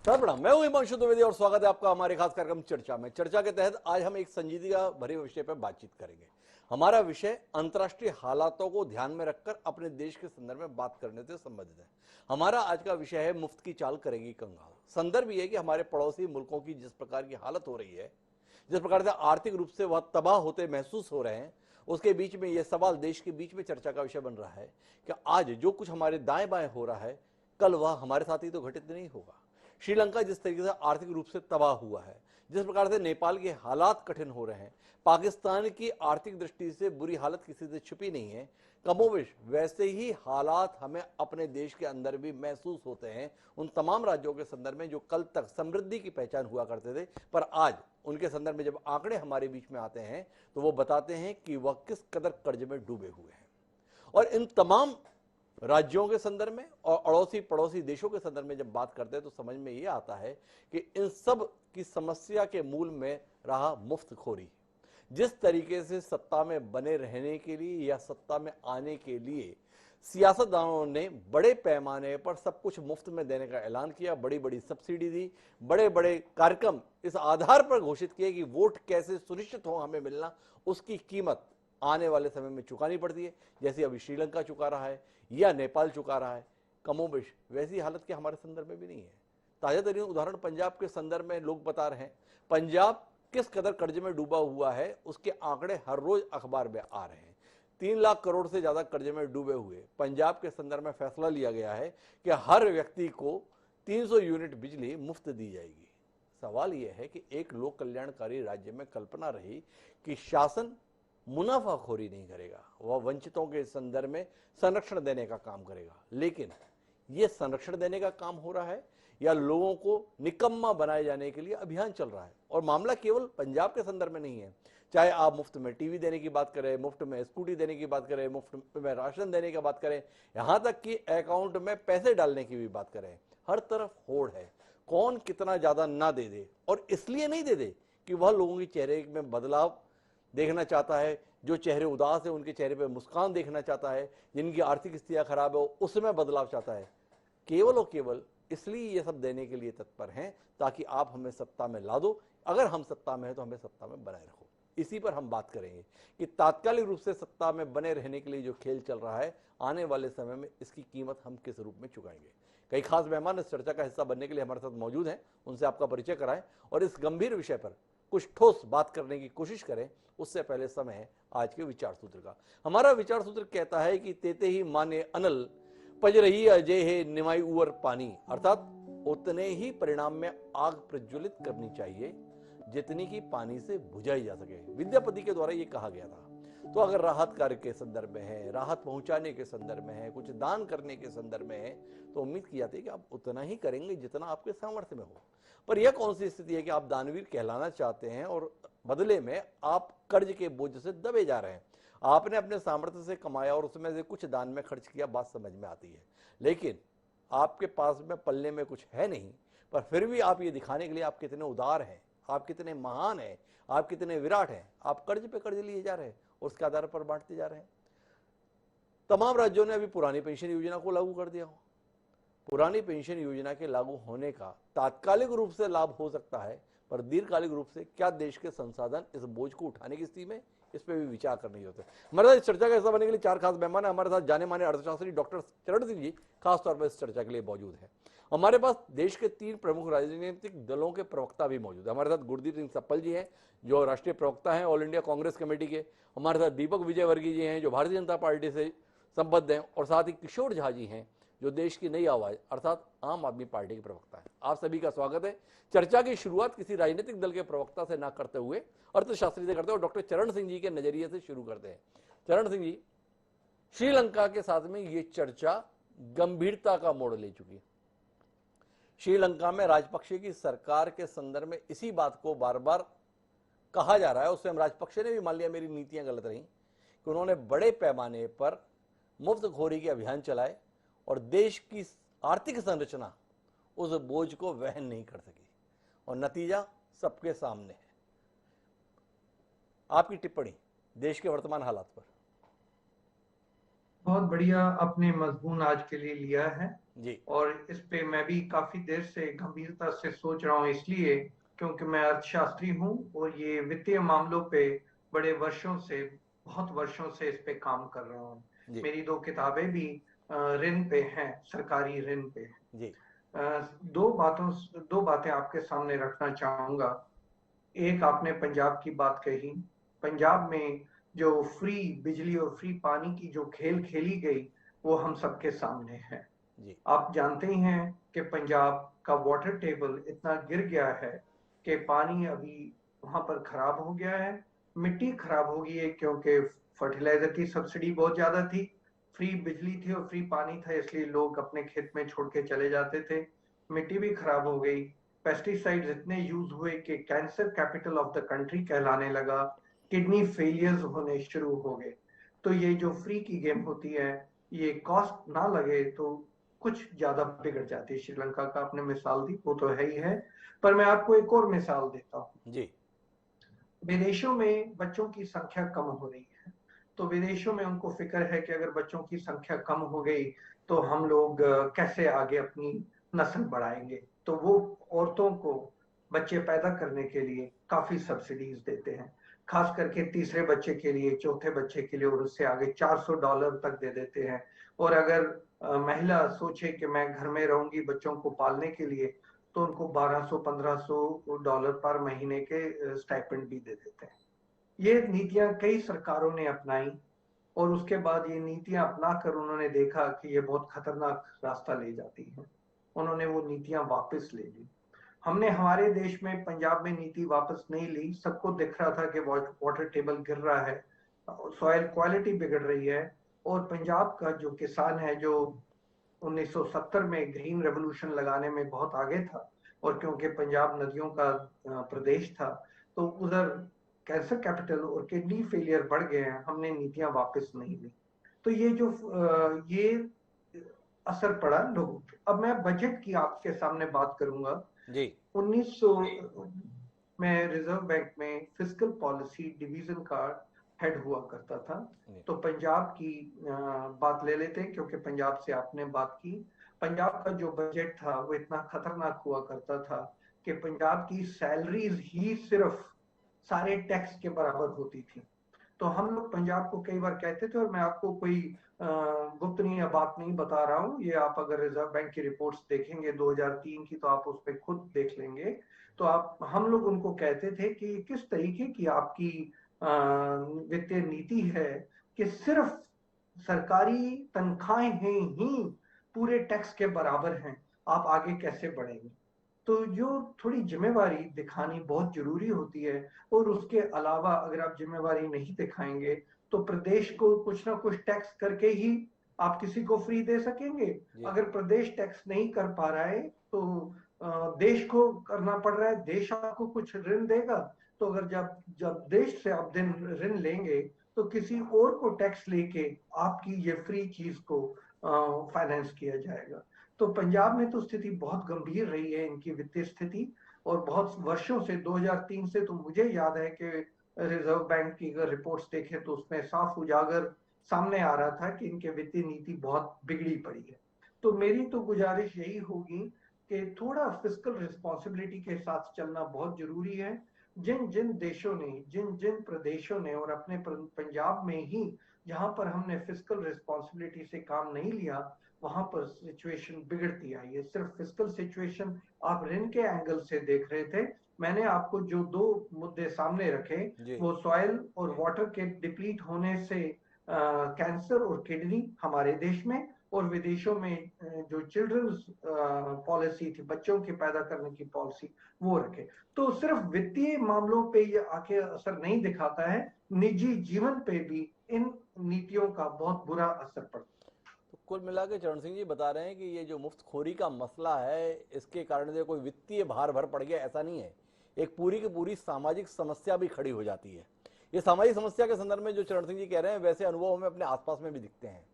प्रणाम, मैं हूं हिमांशु द्विवेदी और स्वागत है आपका हमारे खास कार्यक्रम चर्चा में। चर्चा के तहत आज हम एक संजीदगी भरे विषय पर बातचीत करेंगे। हमारा विषय अंतर्राष्ट्रीय हालातों को ध्यान में रखकर अपने देश के संदर्भ में बात करने से संबंधित है। हमारा आज का विषय है मुफ्त की चाल करेगी कंगाल। संदर्भ ये है कि हमारे पड़ोसी मुल्कों की जिस प्रकार की हालत हो रही है, जिस प्रकार से आर्थिक रूप से वह तबाह होते महसूस हो रहे हैं, उसके बीच में यह सवाल देश के बीच में चर्चा का विषय बन रहा है कि आज जो कुछ हमारे दाएं बाएं हो रहा है, कल वह हमारे साथ ही तो घटित नहीं होगा। श्रीलंका जिस तरीके से आर्थिक रूप से तबाह हुआ है, जिस प्रकार से नेपाल के हालात कठिन हो रहे हैं, पाकिस्तान की आर्थिक दृष्टि से बुरी हालत किसी से छुपी नहीं है, कमोवेश वैसे ही हालात हमें अपने देश के अंदर भी महसूस होते हैं। उन तमाम राज्यों के संदर्भ में जो कल तक समृद्धि की पहचान हुआ करते थे, पर आज उनके संदर्भ में जब आंकड़े हमारे बीच में आते हैं तो वो बताते हैं कि वह किस कदर कर्ज में डूबे हुए हैं। और इन तमाम राज्यों के संदर्भ में और अड़ोसी पड़ोसी देशों के संदर्भ में जब बात करते हैं तो समझ में ये आता है कि इन सब की समस्या के मूल में रहा मुफ्तखोरी। जिस तरीके से सत्ता में बने रहने के लिए या सत्ता में आने के लिए सियासतदानों ने बड़े पैमाने पर सब कुछ मुफ्त में देने का ऐलान किया, बड़ी बड़ी सब्सिडी दी, बड़े बड़े कार्यक्रम इस आधार पर घोषित किए कि वोट कैसे सुनिश्चित हो हमें मिलना, उसकी कीमत आने वाले समय में चुकानी पड़ती है। जैसे अभी श्रीलंका चुका रहा है या नेपाल चुका रहा है, कमोबेश वैसी हालत के हमारे संदर्भ में भी नहीं है। ताजा तरीन उदाहरण पंजाब के संदर्भ में लोग बता रहे हैं, पंजाब किस कदर कर्ज में डूबा हुआ है उसके आंकड़े हर रोज अखबार में आ रहे हैं। 3 लाख करोड़ से ज्यादा कर्ज में डूबे हुए पंजाब के संदर्भ में फैसला लिया गया है कि हर व्यक्ति को 300 यूनिट बिजली मुफ्त दी जाएगी। सवाल यह है कि एक लोक कल्याणकारी राज्य में कल्पना रही कि शासन मुनाफाखोरी नहीं करेगा, वह वंचितों के संदर्भ में संरक्षण देने का काम करेगा। लेकिन यह संरक्षण देने का काम हो रहा है या लोगों को निकम्मा बनाए जाने के लिए अभियान चल रहा है। और मामला केवल पंजाब के संदर्भ में नहीं है, चाहे आप मुफ्त में टीवी देने की बात करें, मुफ्त में स्कूटी देने की बात करें, मुफ्त में राशन देने की बात करें, यहां तक कि अकाउंट में पैसे डालने की भी बात करें, हर तरफ होड़ है। कौन कितना ज्यादा ना दे दे, और इसलिए नहीं दे दे कि वह लोगों के चेहरे में बदलाव देखना चाहता है, जो चेहरे उदास है उनके चेहरे पे मुस्कान देखना चाहता है, जिनकी आर्थिक स्थितियां खराब है उसमें बदलाव चाहता है। केवल और केवल इसलिए ये सब देने के लिए तत्पर हैं ताकि आप हमें सत्ता में ला दो, अगर हम सत्ता में हैं तो हमें सत्ता में बनाए रखो। इसी पर हम बात करेंगे कि तात्कालिक रूप से सत्ता में बने रहने के लिए जो खेल चल रहा है, आने वाले समय में इसकी कीमत हम किस रूप में चुकाएंगे। कई खास मेहमान इस चर्चा का हिस्सा बनने के लिए हमारे साथ मौजूद हैं, उनसे आपका परिचय कराएं और इस गंभीर विषय पर कुछ ठोस बात करने की कोशिश करें। उससे पहले समय है आज के विचार सूत्र का। हमारा विचार सूत्र कहता है कि तेते ही माने अनल पज रही अजय है निमाई उवर पानी, अर्थात उतने ही परिणाम में आग प्रज्वलित करनी चाहिए जितनी की पानी से बुझाई जा सके। विद्यापति के द्वारा यह कहा गया था। तो अगर राहत कार्य के संदर्भ में है, राहत पहुंचाने के संदर्भ में है, कुछ दान करने के संदर्भ में है, तो उम्मीद की जाती है कि आप उतना ही करेंगे जितना आपके सामर्थ्य में हो। पर यह कौन सी स्थिति है कि आप दानवीर कहलाना चाहते हैं और बदले में आप कर्ज के बोझ से दबे जा रहे हैं। आपने अपने सामर्थ्य से कमाया और उसमें से कुछ दान में खर्च किया, बात समझ में आती है, लेकिन आपके पास में पल्ले में कुछ है नहीं, पर फिर भी आप ये दिखाने के लिए आप कितने उदार हैं, आप कितने महान हैं, आप कितने विराट हैं, आप कर्ज पे कर्ज लिए जा रहे हैं और उसके आधार पर बांटते जा रहे हैं। तमाम राज्यों ने अभी पुरानी पेंशन योजना को लागू कर दिया हो। पुरानी पेंशन योजना के लागू होने का तात्कालिक रूप से लाभ हो सकता है, पर दीर्घकालिक रूप से क्या देश के संसाधन इस बोझ को उठाने की स्थिति में, इस पर भी विचार करने होते हैं। हमारे साथ इस चर्चा का हिस्सा बनने के लिए 4 खास मेहमान है। हमारे साथ जाने माने अर्थशास्त्री डॉक्टर चरण सिंह जी खासतौर पर इस चर्चा के लिए मौजूद है। हमारे पास देश के 3 प्रमुख राजनीतिक दलों के प्रवक्ता भी मौजूद है। हमारे साथ गुरदीप सिंह सप्पल जी हैं, जो राष्ट्रीय प्रवक्ता हैं ऑल इंडिया कांग्रेस कमेटी के। हमारे साथ दीपक विजयवर्गीय जी हैं, जो भारतीय जनता पार्टी से संबद्ध हैं, और साथ ही किशोर झा जी हैं, जो देश की नई आवाज अर्थात आम आदमी पार्टी के प्रवक्ता है। आप सभी का स्वागत है। चर्चा की शुरुआत किसी राजनीतिक दल के प्रवक्ता से ना करते हुए अर्थशास्त्री से करते हैं और डॉक्टर चरण सिंह जी के नजरिए से शुरू करते हैं। चरण सिंह जी, श्रीलंका के साथ में ये चर्चा गंभीरता का मोड़ ले चुकी है। श्रीलंका में राजपक्षे की सरकार के संदर्भ में इसी बात को बार बार कहा जा रहा है, उससे हम राजपक्षे ने भी मान लिया मेरी नीतियां गलत रही, कि उन्होंने बड़े पैमाने पर मुफ्तखोरी के अभियान चलाए और देश की आर्थिक संरचना उस बोझ को वहन नहीं कर सकी, और नतीजा सबके सामने है। आपकी टिप्पणी देश के वर्तमान हालात पर। बहुत बढ़िया आपने मजमून आज के लिए लिया है। जी। और इस पे मैं भी काफी देर से गंभीरता से सोच रहा हूँ, इसलिए क्योंकि मैं अर्थशास्त्री हूँ और ये वित्तीय मामलों पे बड़े वर्षों से, बहुत वर्षों से इस पे काम कर रहा हूँ। जी। मेरी दो किताबें भी ऋण पे हैं, सरकारी ऋण पे। जी। दो बातें आपके सामने रखना चाहूंगा। एक, आपने पंजाब की बात कही। पंजाब में जो फ्री बिजली और फ्री पानी की जो खेल खेली गई, वो हम सबके सामने है। जी। आप जानते ही हैं कि पंजाब का वाटर टेबल इतना गिर गया है कि पानी अभी वहां पर खराब हो गया है। मिट्टी खराब हो गई है क्योंकि फर्टिलाइजर की सब्सिडी बहुत ज्यादा थी, फ्री बिजली थी और फ्री पानी था, इसलिए लोग अपने खेत में छोड़ के चले जाते थे। मिट्टी भी खराब हो गई। पेस्टिसाइड्स इतने यूज हुए कि cancer capital of the country कहलाने लगा। किडनी फेलियर्स होने शुरू हो गए। तो ये जो फ्री की गेम होती है, ये कॉस्ट ना लगे तो कुछ ज्यादा बिगड़ जाती है। श्रीलंका का आपने मिसाल दी, वो तो है ही है। पर मैं आपको एक और मिसाल देता हूँ। जी। विदेशों में बच्चों की संख्या कम हो रही है, तो विदेशों में उनको फिक्र है कि अगर बच्चों की संख्या कम हो गई तो हम लोग कैसे आगे अपनी नस्ल बढ़ाएंगे। तो वो औरतों को बच्चे पैदा करने के लिए काफी सब्सिडीज देते हैं, खास करके तीसरे बच्चे के लिए, चौथे बच्चे के लिए, और उससे आगे $400 तक दे देते हैं। और अगर महिला सोचे कि मैं घर में रहूंगी बच्चों को पालने के लिए, तो उनको $1200-1500 पर महीने के स्टाइपेंड भी दे देते हैं। ये नीतियां कई सरकारों ने अपनाई, और उसके बाद ये नीतियां अपनाकर उन्होंने देखा कि ये बहुत खतरनाक रास्ता ले जाती हैं। उन्होंने वो नीतियां वापस ले ली। हमने हमारे देश में, पंजाब में नीति वापस नहीं ली। सबको दिख रहा था कि वाटर टेबल गिर रहा है, सॉइल क्वालिटी बिगड़ रही है। और पंजाब का जो किसान है, जो 1970 में ग्रीन रेवोल्यूशन लगाने में बहुत आगे था, और क्योंकि पंजाब नदियों का प्रदेश था, तो उधर कैंसर कैपिटल और किडनी फेलियर बढ़ गए हैं। हमने नीतियां वापस नहीं ली। तो ये असर पड़ा लोगों पे। अब मैं बजट की आपके सामने बात करूंगा। जी। 1900 में रिजर्व बैंक में फिस्कल पॉलिसी डिवीजन का हेड हुआ करता था। जी। तो पंजाब की बात ले लेते हैं, क्योंकि पंजाब से आपने बात की। पंजाब का जो बजट था वो इतना खतरनाक हुआ करता था कि पंजाब की सैलरीज ही सिर्फ सारे टैक्स के बराबर होती थी। तो हम लोग पंजाब को कई बार कहते थे, और मैं आपको कोई गुप्तनीय बात नहीं बता रहा हूँ, ये आप अगर रिजर्व बैंक की रिपोर्ट्स देखेंगे 2003 की, तो आप उस पर खुद देख लेंगे। तो हम लोग उनको कहते थे कि किस तरीके की आपकी वित्तीय नीति है, कि सिर्फ सरकारी तनख्वाहें ही पूरे टैक्स के बराबर हैं, आप आगे कैसे बढ़ेंगे। तो जो थोड़ी जिम्मेवारी दिखानी बहुत जरूरी होती है। और उसके अलावा अगर आप जिम्मेवारी नहीं दिखाएंगे, तो प्रदेश को कुछ ना कुछ टैक्स करके ही आप किसी को फ्री दे सकेंगे। जी। अगर प्रदेश टैक्स नहीं कर पा रहा है, तो देश को करना पड़ रहा है, देश आपको कुछ ऋण देगा। तो अगर जब जब देश से आप दिन ऋण लेंगे, तो किसी और को टैक्स लेके आपकी ये फ्री चीज को फाइनेंस किया जाएगा। तो पंजाब में तो स्थिति बहुत गंभीर रही है, इनकी वित्तीय स्थिति। और बहुत वर्षों से, 2003 से, तो मुझे याद है कि रिजर्व बैंक की अगर रिपोर्ट्स देखें तो उसमें साफ उजागर सामने आ रहा था कि इनके वित्तीय नीति बहुत बिगड़ी पड़ी है। तो मेरी तो गुजारिश यही होगी कि थोड़ा फिस्कल रिस्पॉन्सिबिलिटी के साथ चलना बहुत जरूरी है। जिन जिन देशों ने, जिन जिन प्रदेशों ने, और अपने पंजाब में ही जहां पर हमने फिस्कल रिस्पॉन्सिबिलिटी से काम नहीं लिया, वहां पर सिचुएशन बिगड़ती आई है। सिर्फ फिस्कल सिचुएशन आप ऋण के एंगल से देख रहे थे। मैंने आपको जो दो मुद्दे सामने रखे, जी। वो सॉइल और वाटर के डिप्लीट होने से कैंसर और किडनी हमारे देश में, और विदेशों में जो चिल्ड्रंस पॉलिसी थी, बच्चों के पैदा करने की पॉलिसी, वो रखे। तो सिर्फ वित्तीय मामलों पे ये आके असर नहीं दिखाता है, निजी जीवन पे भी इन नीतियों का बहुत बुरा असर पड़ता है। तो कुल मिला के चरण सिंह जी बता रहे हैं कि ये जो मुफ्तखोरी का मसला है, इसके कारण से कोई वित्तीय भार भर पड़ गया ऐसा नहीं है, एक पूरी की पूरी सामाजिक समस्या भी खड़ी हो जाती है। ये सामाजिक समस्या के संदर्भ में जो चरण सिंह जी कह रहे हैं, वैसे अनुभव हमें अपने आसपास में भी दिखते हैं।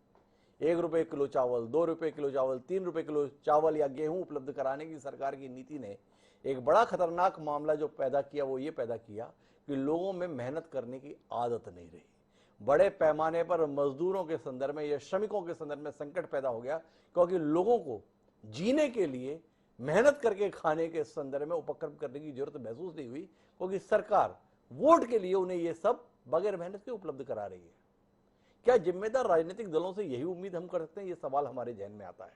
1 रुपये किलो चावल, 2 रुपये किलो चावल, 3 रुपये किलो चावल या गेहूं उपलब्ध कराने की सरकार की नीति ने एक बड़ा खतरनाक मामला जो पैदा किया, वो ये पैदा किया कि लोगों में मेहनत करने की आदत नहीं रही। बड़े पैमाने पर मजदूरों के संदर्भ में या श्रमिकों के संदर्भ में संकट पैदा हो गया, क्योंकि लोगों को जीने के लिए मेहनत करके खाने के संदर्भ में उपक्रम करने की जरूरत महसूस नहीं हुई, क्योंकि सरकार वोट के लिए उन्हें यह सब बगैर मेहनत के उपलब्ध करा रही है। क्या जिम्मेदार राजनीतिक दलों से यही उम्मीद हम कर सकते हैं? ये सवाल हमारे जहन में आता है,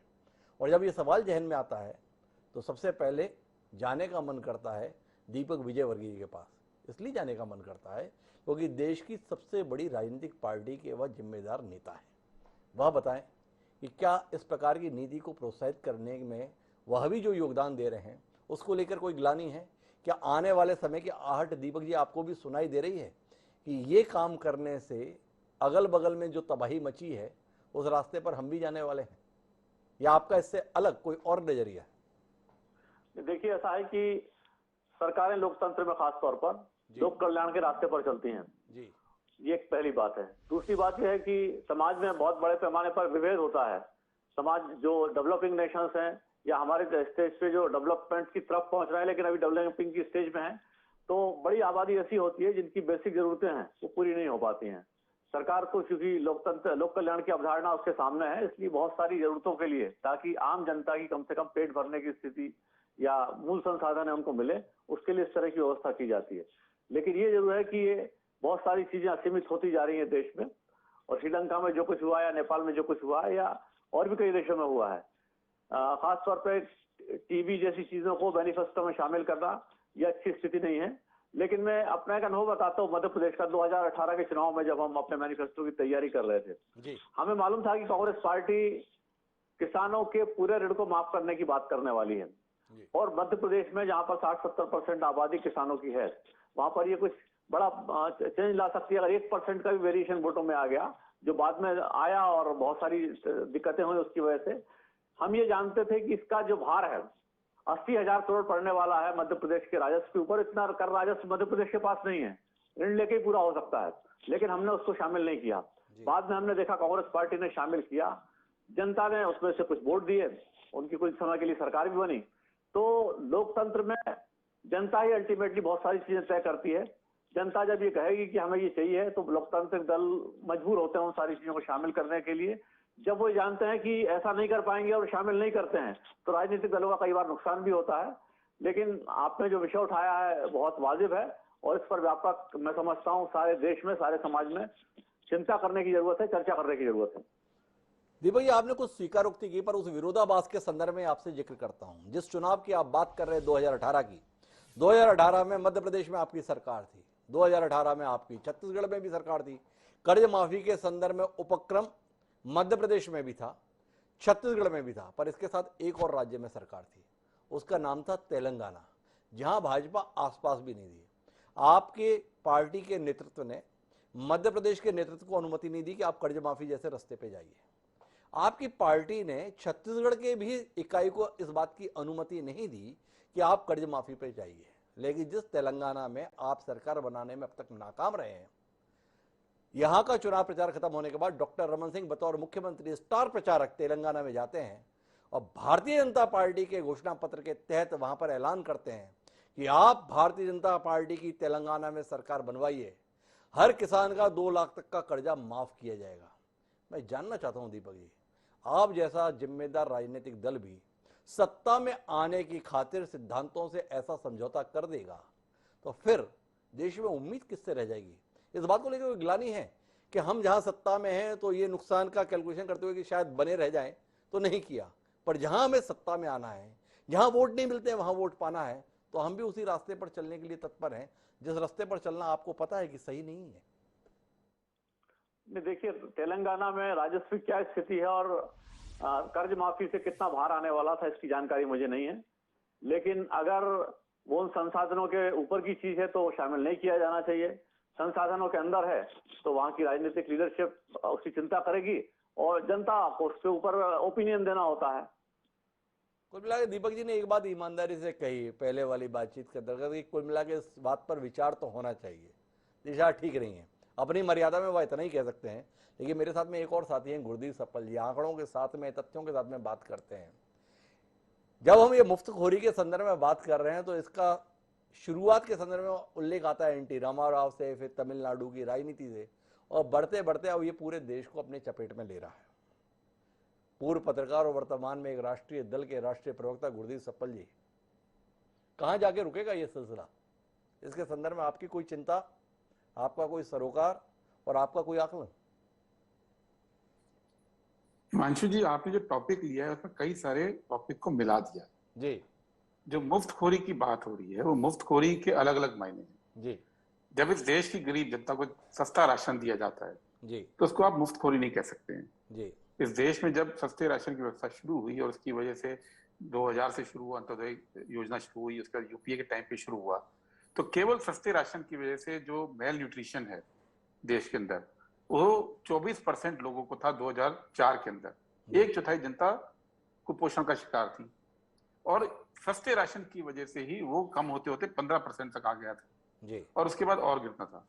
और जब ये सवाल जहन में आता है तो सबसे पहले जाने का मन करता है दीपक विजयवर्गीय के पास। इसलिए जाने का मन करता है क्योंकि देश की सबसे बड़ी राजनीतिक पार्टी के वह जिम्मेदार नेता है। वह बताएं कि क्या इस प्रकार की नीति को प्रोत्साहित करने में वह भी जो योगदान दे रहे हैं उसको लेकर कोई ग्लानि है? क्या आने वाले समय की आहट दीपक जी आपको भी सुनाई दे रही है कि ये काम करने से अगल बगल में जो तबाही मची है उस रास्ते पर हम भी जाने वाले हैं, या आपका इससे अलग कोई और नजरिया है? देखिए, ऐसा है कि सरकारें लोकतंत्र में खास तौर पर लोक कल्याण के रास्ते पर चलती हैं जी। ये एक पहली बात है। दूसरी बात यह है कि समाज में बहुत बड़े पैमाने पर विभेद होता है। समाज जो डेवलपिंग नेशंस हैं या हमारे स्टेज पे जो डेवलपमेंट की तरफ पहुंच रहे हैं लेकिन अभी डेवलपिंग की स्टेज में है, तो बड़ी आबादी ऐसी होती है जिनकी बेसिक जरूरतें हैं वो पूरी नहीं हो पाती हैं। सरकार को चूंकि लोकतंत्र लोक कल्याण की अवधारणा उसके सामने है, इसलिए बहुत सारी जरूरतों के लिए ताकि आम जनता की कम से कम पेट भरने की स्थिति या मूल संसाधन है उनको मिले, उसके लिए इस तरह की व्यवस्था की जाती है। लेकिन ये जरूर है कि ये बहुत सारी चीजें असीमित होती जा रही हैं देश में, और श्रीलंका में जो कुछ हुआ या नेपाल में जो कुछ हुआ है या और भी कई देशों में हुआ है, खासतौर पर टीबी जैसी चीजों को मैनिफेस्टो में शामिल करना यह अच्छी स्थिति नहीं है। लेकिन मैं अपना एक अनुभव बताता हूँ मध्य प्रदेश का। 2018 के चुनाव में जब हम अपने मैनिफेस्टो की तैयारी कर रहे थे जी। हमें मालूम था कि कांग्रेस पार्टी किसानों के पूरे ऋण को माफ करने की बात करने वाली है, और मध्य प्रदेश में जहां पर 60-70% आबादी किसानों की है वहां पर ये कुछ बड़ा चेंज ला सकती है। अगर 1% का भी वेरिएशन वोटों में आ गया, जो बाद में आया और बहुत सारी दिक्कतें हुई उसकी वजह से, हम ये जानते थे कि इसका जो भार है 80,000 करोड़ पड़ने वाला है मध्य प्रदेश के राजस्व के ऊपर। इतना कर राजस्व मध्य प्रदेश के पास नहीं है, ऋण लेके पूरा हो सकता है, लेकिन हमने उसको शामिल नहीं किया। बाद में हमने देखा कांग्रेस पार्टी ने शामिल किया, जनता ने उसमें से कुछ वोट दिए, उनकी कुछ समय के लिए सरकार भी बनी। तो लोकतंत्र में जनता ही अल्टीमेटली बहुत सारी चीजें तय करती है। जनता जब ये कहेगी कि हमें ये चाहिए तो लोकतांत्रिक दल मजबूर होते हैं उन सारी चीजों को शामिल करने के लिए। जब वो जानते हैं कि ऐसा नहीं कर पाएंगे और शामिल नहीं करते हैं तो राजनीतिक दलों का कई बार नुकसान भी होता है। लेकिन आपने जो विषय उठाया है बहुत वाजिब है, और इस पर व्यापक मैं समझता हूँ सारे देश में, सारे समाज में चिंता करने की जरूरत है, चर्चा करने की जरूरत है। दीपक जी, आपने कुछ स्वीकारोक्ति की, पर उस विरोधाभास के संदर्भ में आपसे जिक्र करता हूं। जिस चुनाव की आप बात कर रहे हैं 2018 की, 2018 में मध्य प्रदेश में आपकी सरकार थी, 2018 में आपकी छत्तीसगढ़ में भी सरकार थी। कर्ज माफी के संदर्भ में उपक्रम मध्य प्रदेश में भी था, छत्तीसगढ़ में भी था, पर इसके साथ एक और राज्य में सरकार थी, उसका नाम था तेलंगाना, जहां भाजपा आसपास भी नहीं थी। आपके पार्टी के नेतृत्व ने मध्य प्रदेश के नेतृत्व को अनुमति नहीं दी कि आप कर्ज माफी जैसे रास्ते पे जाइए। आपकी पार्टी ने छत्तीसगढ़ के भी इकाई को इस बात की अनुमति नहीं दी कि आप कर्ज माफी पे जाइए। लेकिन जिस तेलंगाना में आप सरकार बनाने में अब तक नाकाम रहे हैं, यहां का चुनाव प्रचार खत्म होने के बाद डॉक्टर रमन सिंह बतौर मुख्यमंत्री स्टार प्रचारक तेलंगाना में जाते हैं और भारतीय जनता पार्टी के घोषणा पत्र के तहत वहां पर ऐलान करते हैं कि आप भारतीय जनता पार्टी की तेलंगाना में सरकार बनवाइए, हर किसान का 2 लाख तक का कर्जा माफ किया जाएगा। मैं जानना चाहता हूं दीपक जी, आप जैसा जिम्मेदार राजनीतिक दल भी सत्ता में आने की खातिर सिद्धांतों से ऐसा समझौता कर देगा तो फिर देश में उम्मीद किससे रह जाएगी? इस बात को लेकर कोई ग्लानि है कि हम जहां सत्ता में हैं तो ये नुकसान का कैलकुलेशन करते हुए कि शायद बने रह जाएं तो नहीं किया, पर जहां हमें सत्ता में आना है, जहां वोट नहीं मिलते वहां वोट पाना है, तो हम भी उसी रास्ते पर चलने के लिए तत्पर हैं जिस रास्ते पर चलना आपको पता है कि सही नहीं है। देखिए, तेलंगाना में राजस्व क्या स्थिति है और कर्ज माफी से कितना भार आने वाला था इसकी जानकारी मुझे नहीं है। लेकिन अगर वो उन संसाधनों के ऊपर की चीज है तो शामिल नहीं किया जाना चाहिए। संसाधनों के अंदर है तो वहां की राजनीतिक लीडरशिप उसकी चिंता करेगी और जनता को उसके ऊपर ओपिनियन देना होता है। कुल मिला के दीपक जी ने एक बात ईमानदारी से कही पहले वाली बातचीत के अंतर्गत, कुल मिला के इस बात पर विचार तो होना चाहिए, दिशा ठीक नहीं है। अपनी मर्यादा में वह इतना ही कह सकते हैं। लेकिन मेरे साथ में एक और साथी हैं गुरदीप सप्पल जी, आंकड़ों के साथ में, तथ्यों के साथ में बात करते हैं। जब हम ये मुफ्तखोरी के संदर्भ में बात कर रहे हैं तो इसका शुरुआत के संदर्भ में उल्लेख आता है एनटी रामाराव से, फिर तमिलनाडु की राजनीति से, और बढ़ते बढ़ते अब ये पूरे देश को अपने चपेट में ले रहा है। पूर्व पत्रकार और वर्तमान में एक राष्ट्रीय दल के राष्ट्रीय प्रवक्ता गुरदीप सप्पल जी, कहां जाके रुकेगा ये सिलसिला? इसके संदर्भ में आपकी कोई चिंता, आपका कोई सरोकार और आपका कोई आकलन? हिमांशु जी, आपने जो टॉपिक लिया है उसमें कई सारे टॉपिक को मिला दिया जी जो मुफ्तखोरी की बात हो रही है वो मुफ्तखोरी के अलग अलग मायने हैं जी जब इस देश की गरीब जनता को सस्ता राशन दिया जाता है जी तो उसको आप मुफ्तखोरी नहीं कह सकते हैं। जी इस देश में जब सस्ते राशन की व्यवस्था शुरू हुई और उसकी वजह से 2000 से शुरू हुआ, अंत्योदय योजना शुरू हुई, उसका यूपीए के टाइम पे शुरू हुआ, तो केवल सस्ते राशन की वजह से जो मेल न्यूट्रिशन है देश के अंदर वो 24% लोगों को था 2004 के अंदर। 1/4 जनता कुपोषण का शिकार थी और सस्ते राशन की वजह से ही वो कम होते होते 15% तक आ गया था जी और उसके बाद और गिरना था।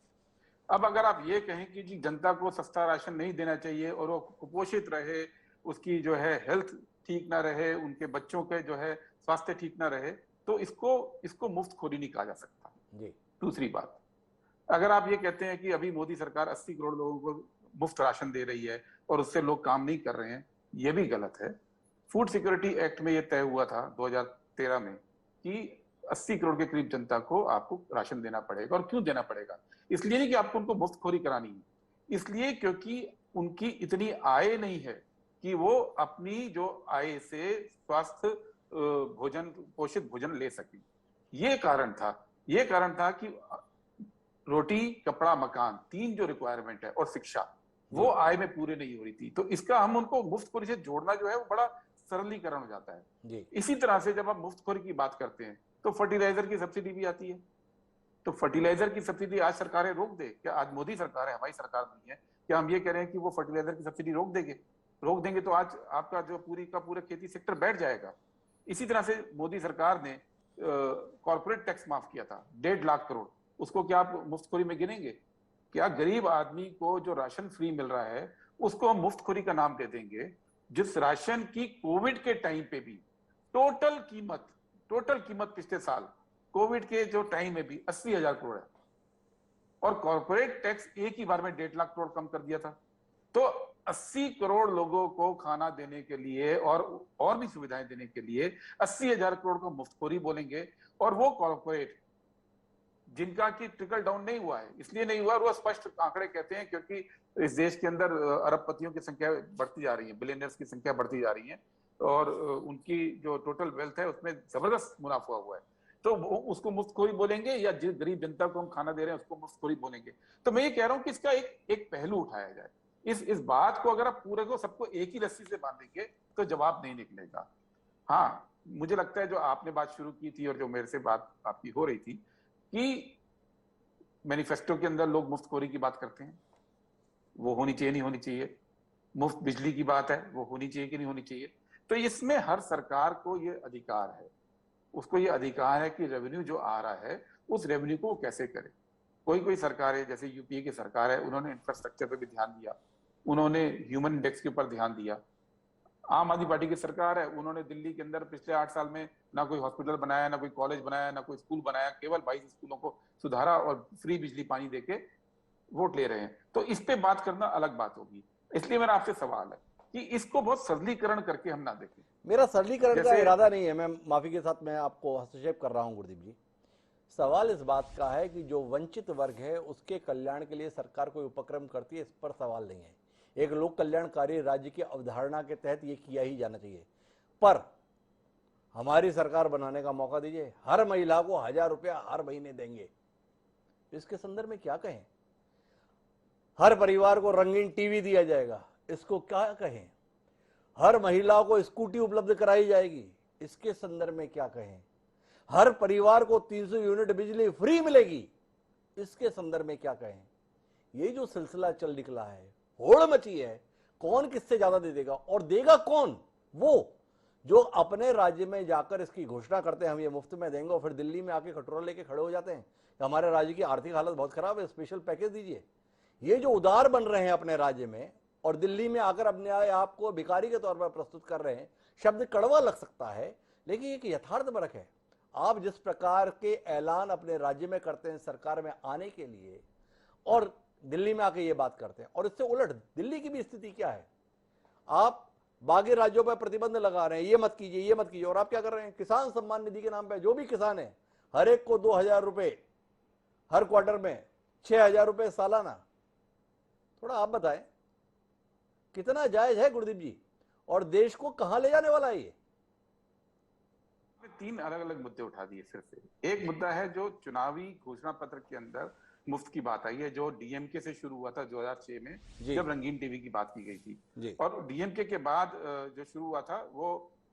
अब अगर आप ये कहें कि जी जनता को सस्ता राशन नहीं देना चाहिए और वो कुपोषित रहे, उसकी जो है हेल्थ ठीक ना रहे, उनके बच्चों के जो है स्वास्थ्य ठीक ना रहे, तो इसको मुफ्तखोरी नहीं कहा जा सकता। जी दूसरी बात, अगर आप ये कहते हैं कि अभी मोदी सरकार 80 करोड़ लोगों को मुफ्त राशन दे रही है और उससे लोग काम नहीं कर रहे हैं, ये भी गलत है। फूड सिक्योरिटी एक्ट में ये तय हुआ था 2013 में कि 80 करोड़ के करीब जनता को आपको राशन देना पड़ेगा। और क्यों देना पड़ेगा? इसलिए नहीं कि आपको उनको मुफ्तखोरी करानी है, इसलिए क्योंकि उनकी इतनी आय नहीं है कि वो अपनी जो आय से स्वास्थ्य भोजन, पोषित भोजन ले सके। ये कारण था कि रोटी, कपड़ा, मकान, 3 जो रिक्वायरमेंट है और शिक्षा, वो आय में पूरे नहीं हो रही थी। तो इसका हम उनको मुफ्तखोरी से जोड़ना जो है वो बड़ा सरलीकरण हो जाता है जी इसी तरह से जब आप मुफ्तखोरी की बात करते हैं तो फर्टिलाइजर की सब्सिडी भी आती है। तो फर्टिलाइजर की सब्सिडी आज सरकारें रोक दे क्या? आज मोदी सरकार है, हमारी सरकार नहीं है। क्या हम ये कह रहे हैं कि वो फर्टिलाइजर की सब्सिडी रोक देंगे तो आज आपका जो पूरा खेती सेक्टर बैठ जाएगा। इसी तरह से मोदी सरकार ने कॉर्पोरेट टैक्स माफ किया था 1.5 लाख करोड़, उसको क्या आप मुफ्तखोरी में गिनेंगे? क्या गरीब आदमी को जो राशन फ्री मिल रहा है उसको हम मुफ्तखोरी का नाम दे देंगे, जिस राशन की कोविड के टाइम पे भी टोटल कीमत पिछले साल कोविड के जो टाइम में भी 80,000 करोड़ है और कॉर्पोरेट टैक्स एक ही बार में 1.5 लाख करोड़ कम कर दिया था। तो 80 करोड़ लोगों को खाना देने के लिए और भी सुविधाएं देने के लिए 80,000 करोड़ को मुफ्तखोरी बोलेंगे। और वो कॉर्पोरेट जिनका की ट्रिकल डाउन नहीं हुआ है, इसलिए नहीं हुआ, वो स्पष्ट आंकड़े कहते हैं क्योंकि इस देश के अंदर अरबपतियों की संख्या बढ़ती जा रही है, बिलियनर्स की संख्या बढ़ती जा रही है और उनकी जो टोटल वेल्थ है उसमें जबरदस्त मुनाफा हुआ है। तो उसको मुफ्तखोरी बोलेंगे या जिस गरीब जनता को हम खाना दे रहे हैं उसको मुफ्तखोरी बोलेंगे? तो मैं ये कह रहा हूं कि इसका एक पहलू उठाया जाए। इस बात को अगर आप पूरे को सबको एक ही रस्सी से बांधेंगे तो जवाब नहीं निकलेगा। हाँ, मुझे लगता है जो आपने बात शुरू की थी और जो मेरे से बात आपकी हो रही थी कि मैनिफेस्टो के अंदर लोग मुफ्तखोरी की बात करते हैं, वो होनी चाहिए नहीं होनी चाहिए। मुफ्त बिजली की बात है, वो होनी चाहिए कि नहीं होनी चाहिए। तो इसमें हर सरकार को ये अधिकार है, उसको ये अधिकार है कि रेवेन्यू जो आ रहा है उस रेवेन्यू को वो कैसे करे। कोई सरकार है, जैसे यूपीए की सरकार है, उन्होंने इंफ्रास्ट्रक्चर पे भी ध्यान दिया, उन्होंने ह्यूमन इंडेक्स के ऊपर ध्यान दिया। आम आदमी पार्टी की सरकार है, उन्होंने दिल्ली के अंदर पिछले 8 साल में ना कोई हॉस्पिटल बनाया, ना कोई कॉलेज बनाया, ना कोई स्कूल बनाया, केवल 22 स्कूलों को सुधारा और फ्री बिजली पानी देके वोट ले रहे हैं। तो इस पे बात करना अलग बात होगी। इसलिए मेरा आपसे सवाल है कि इसको बहुत सरलीकरण करके हम ना देखें। मेरा सरलीकरण का इरादा नहीं है, मैं माफी के साथ मैं आपको हस्तक्षेप कर रहा हूं गुरदीप जी। सवाल इस बात का है कि जो वंचित वर्ग है उसके कल्याण के लिए सरकार कोई उपक्रम करती है, इस पर सवाल नहीं है। एक लोक कल्याणकारी राज्य की अवधारणा के तहत ये किया ही जाना चाहिए, पर हमारी सरकार बनाने का मौका दीजिए। हर महिला को 1000 रुपया हर महीने देंगे, इसके संदर्भ में क्या कहें? हर परिवार को रंगीन टीवी दिया जाएगा, इसको क्या कहें? हर महिला को स्कूटी उपलब्ध कराई जाएगी, इसके संदर्भ में क्या कहें? हर परिवार को 300 यूनिट बिजली फ्री मिलेगी, इसके संदर्भ में क्या कहें? ये जो सिलसिला चल निकला है, होड़ मची है, कौन किससे ज्यादा दे देगा और देगा कौन? वो जो अपने राज्य में जाकर इसकी घोषणा करते हैं हम ये मुफ्त में देंगे और फिर दिल्ली में आके कटोरा लेके खड़े हो जाते हैं कि हमारे राज्य की आर्थिक हालत बहुत खराब है, स्पेशल पैकेज दीजिए। ये जो उदार बन रहे हैं अपने राज्य में और दिल्ली में आकर अपने आप को भिखारी के तौर पर प्रस्तुत कर रहे हैं, शब्द कड़वा लग सकता है लेकिन एक यथार्थ परख है। आप जिस प्रकार के ऐलान अपने राज्य में करते हैं सरकार में आने के लिए और दिल्ली में आके ये बात करते हैं। और इससे उलट दिल्ली की भी स्थिति क्या है, आप बाकी राज्यों पर प्रतिबंध लगा रहे हैं, ये मत कीजिए, ये मत कीजिए, और आप क्या कर रहे हैं, किसान सम्मान निधि के नाम पे जो भी किसान है हर एक को 2,000 रुपए हर क्वार्टर में, 6,000 रुपए सालाना। थोड़ा आप बताएं कितना जायज है गुरदीप जी, और देश को कहां ले जाने वाला है ये? तीन अलग अलग मुद्दे उठा दिए फिर से। एक मुद्दा है जो चुनावी घोषणा पत्र के अंदर मुफ्त की बात आई है, जो डीएमके से शुरू हुआ था 2006 में जब रंगीन टीवी की बात की गई थी, और डीएमके के बाद जो शुरू हुआ था वो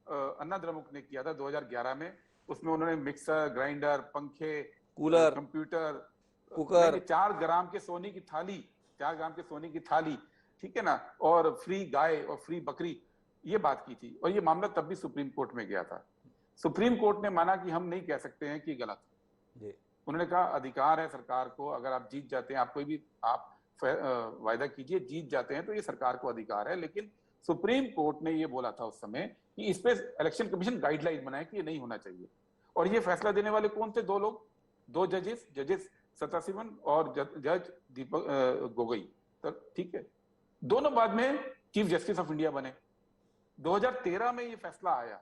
अन्ना द्रमुक ने किया था 2011 में। उसमें उन्होंने मिक्सर, ग्राइंडर, पंखे, कूलर, कंप्यूटर, कुकर, 4 ग्राम के सोने की थाली, 4 ग्राम के सोने की थाली, ठीक है ना, और फ्री गाय और फ्री बकरी, ये बात की थी। और ये मामला तब भी सुप्रीम कोर्ट में गया था। सुप्रीम कोर्ट ने माना कि हम नहीं कह सकते हैं कि गलत है। उन्होंने कहा अधिकार है सरकार को, अगर आप जीत जाते हैं, आप कोई भी आप वायदा कीजिए, जीत जाते हैं तो ये सरकार को अधिकार है। लेकिन सुप्रीम कोर्ट ने ये बोला था उस समय कि इस पे इलेक्शन कमीशन गाइडलाइन बनाए कि ये नहीं होना चाहिए। और ये फैसला देने वाले कौन थे? 2 लोग, 2 जजेस सताशिवन और जज दीपक गोगोई, ठीक है। दोनों बाद में चीफ जस्टिस ऑफ इंडिया बने। 2013 में ये फैसला आया।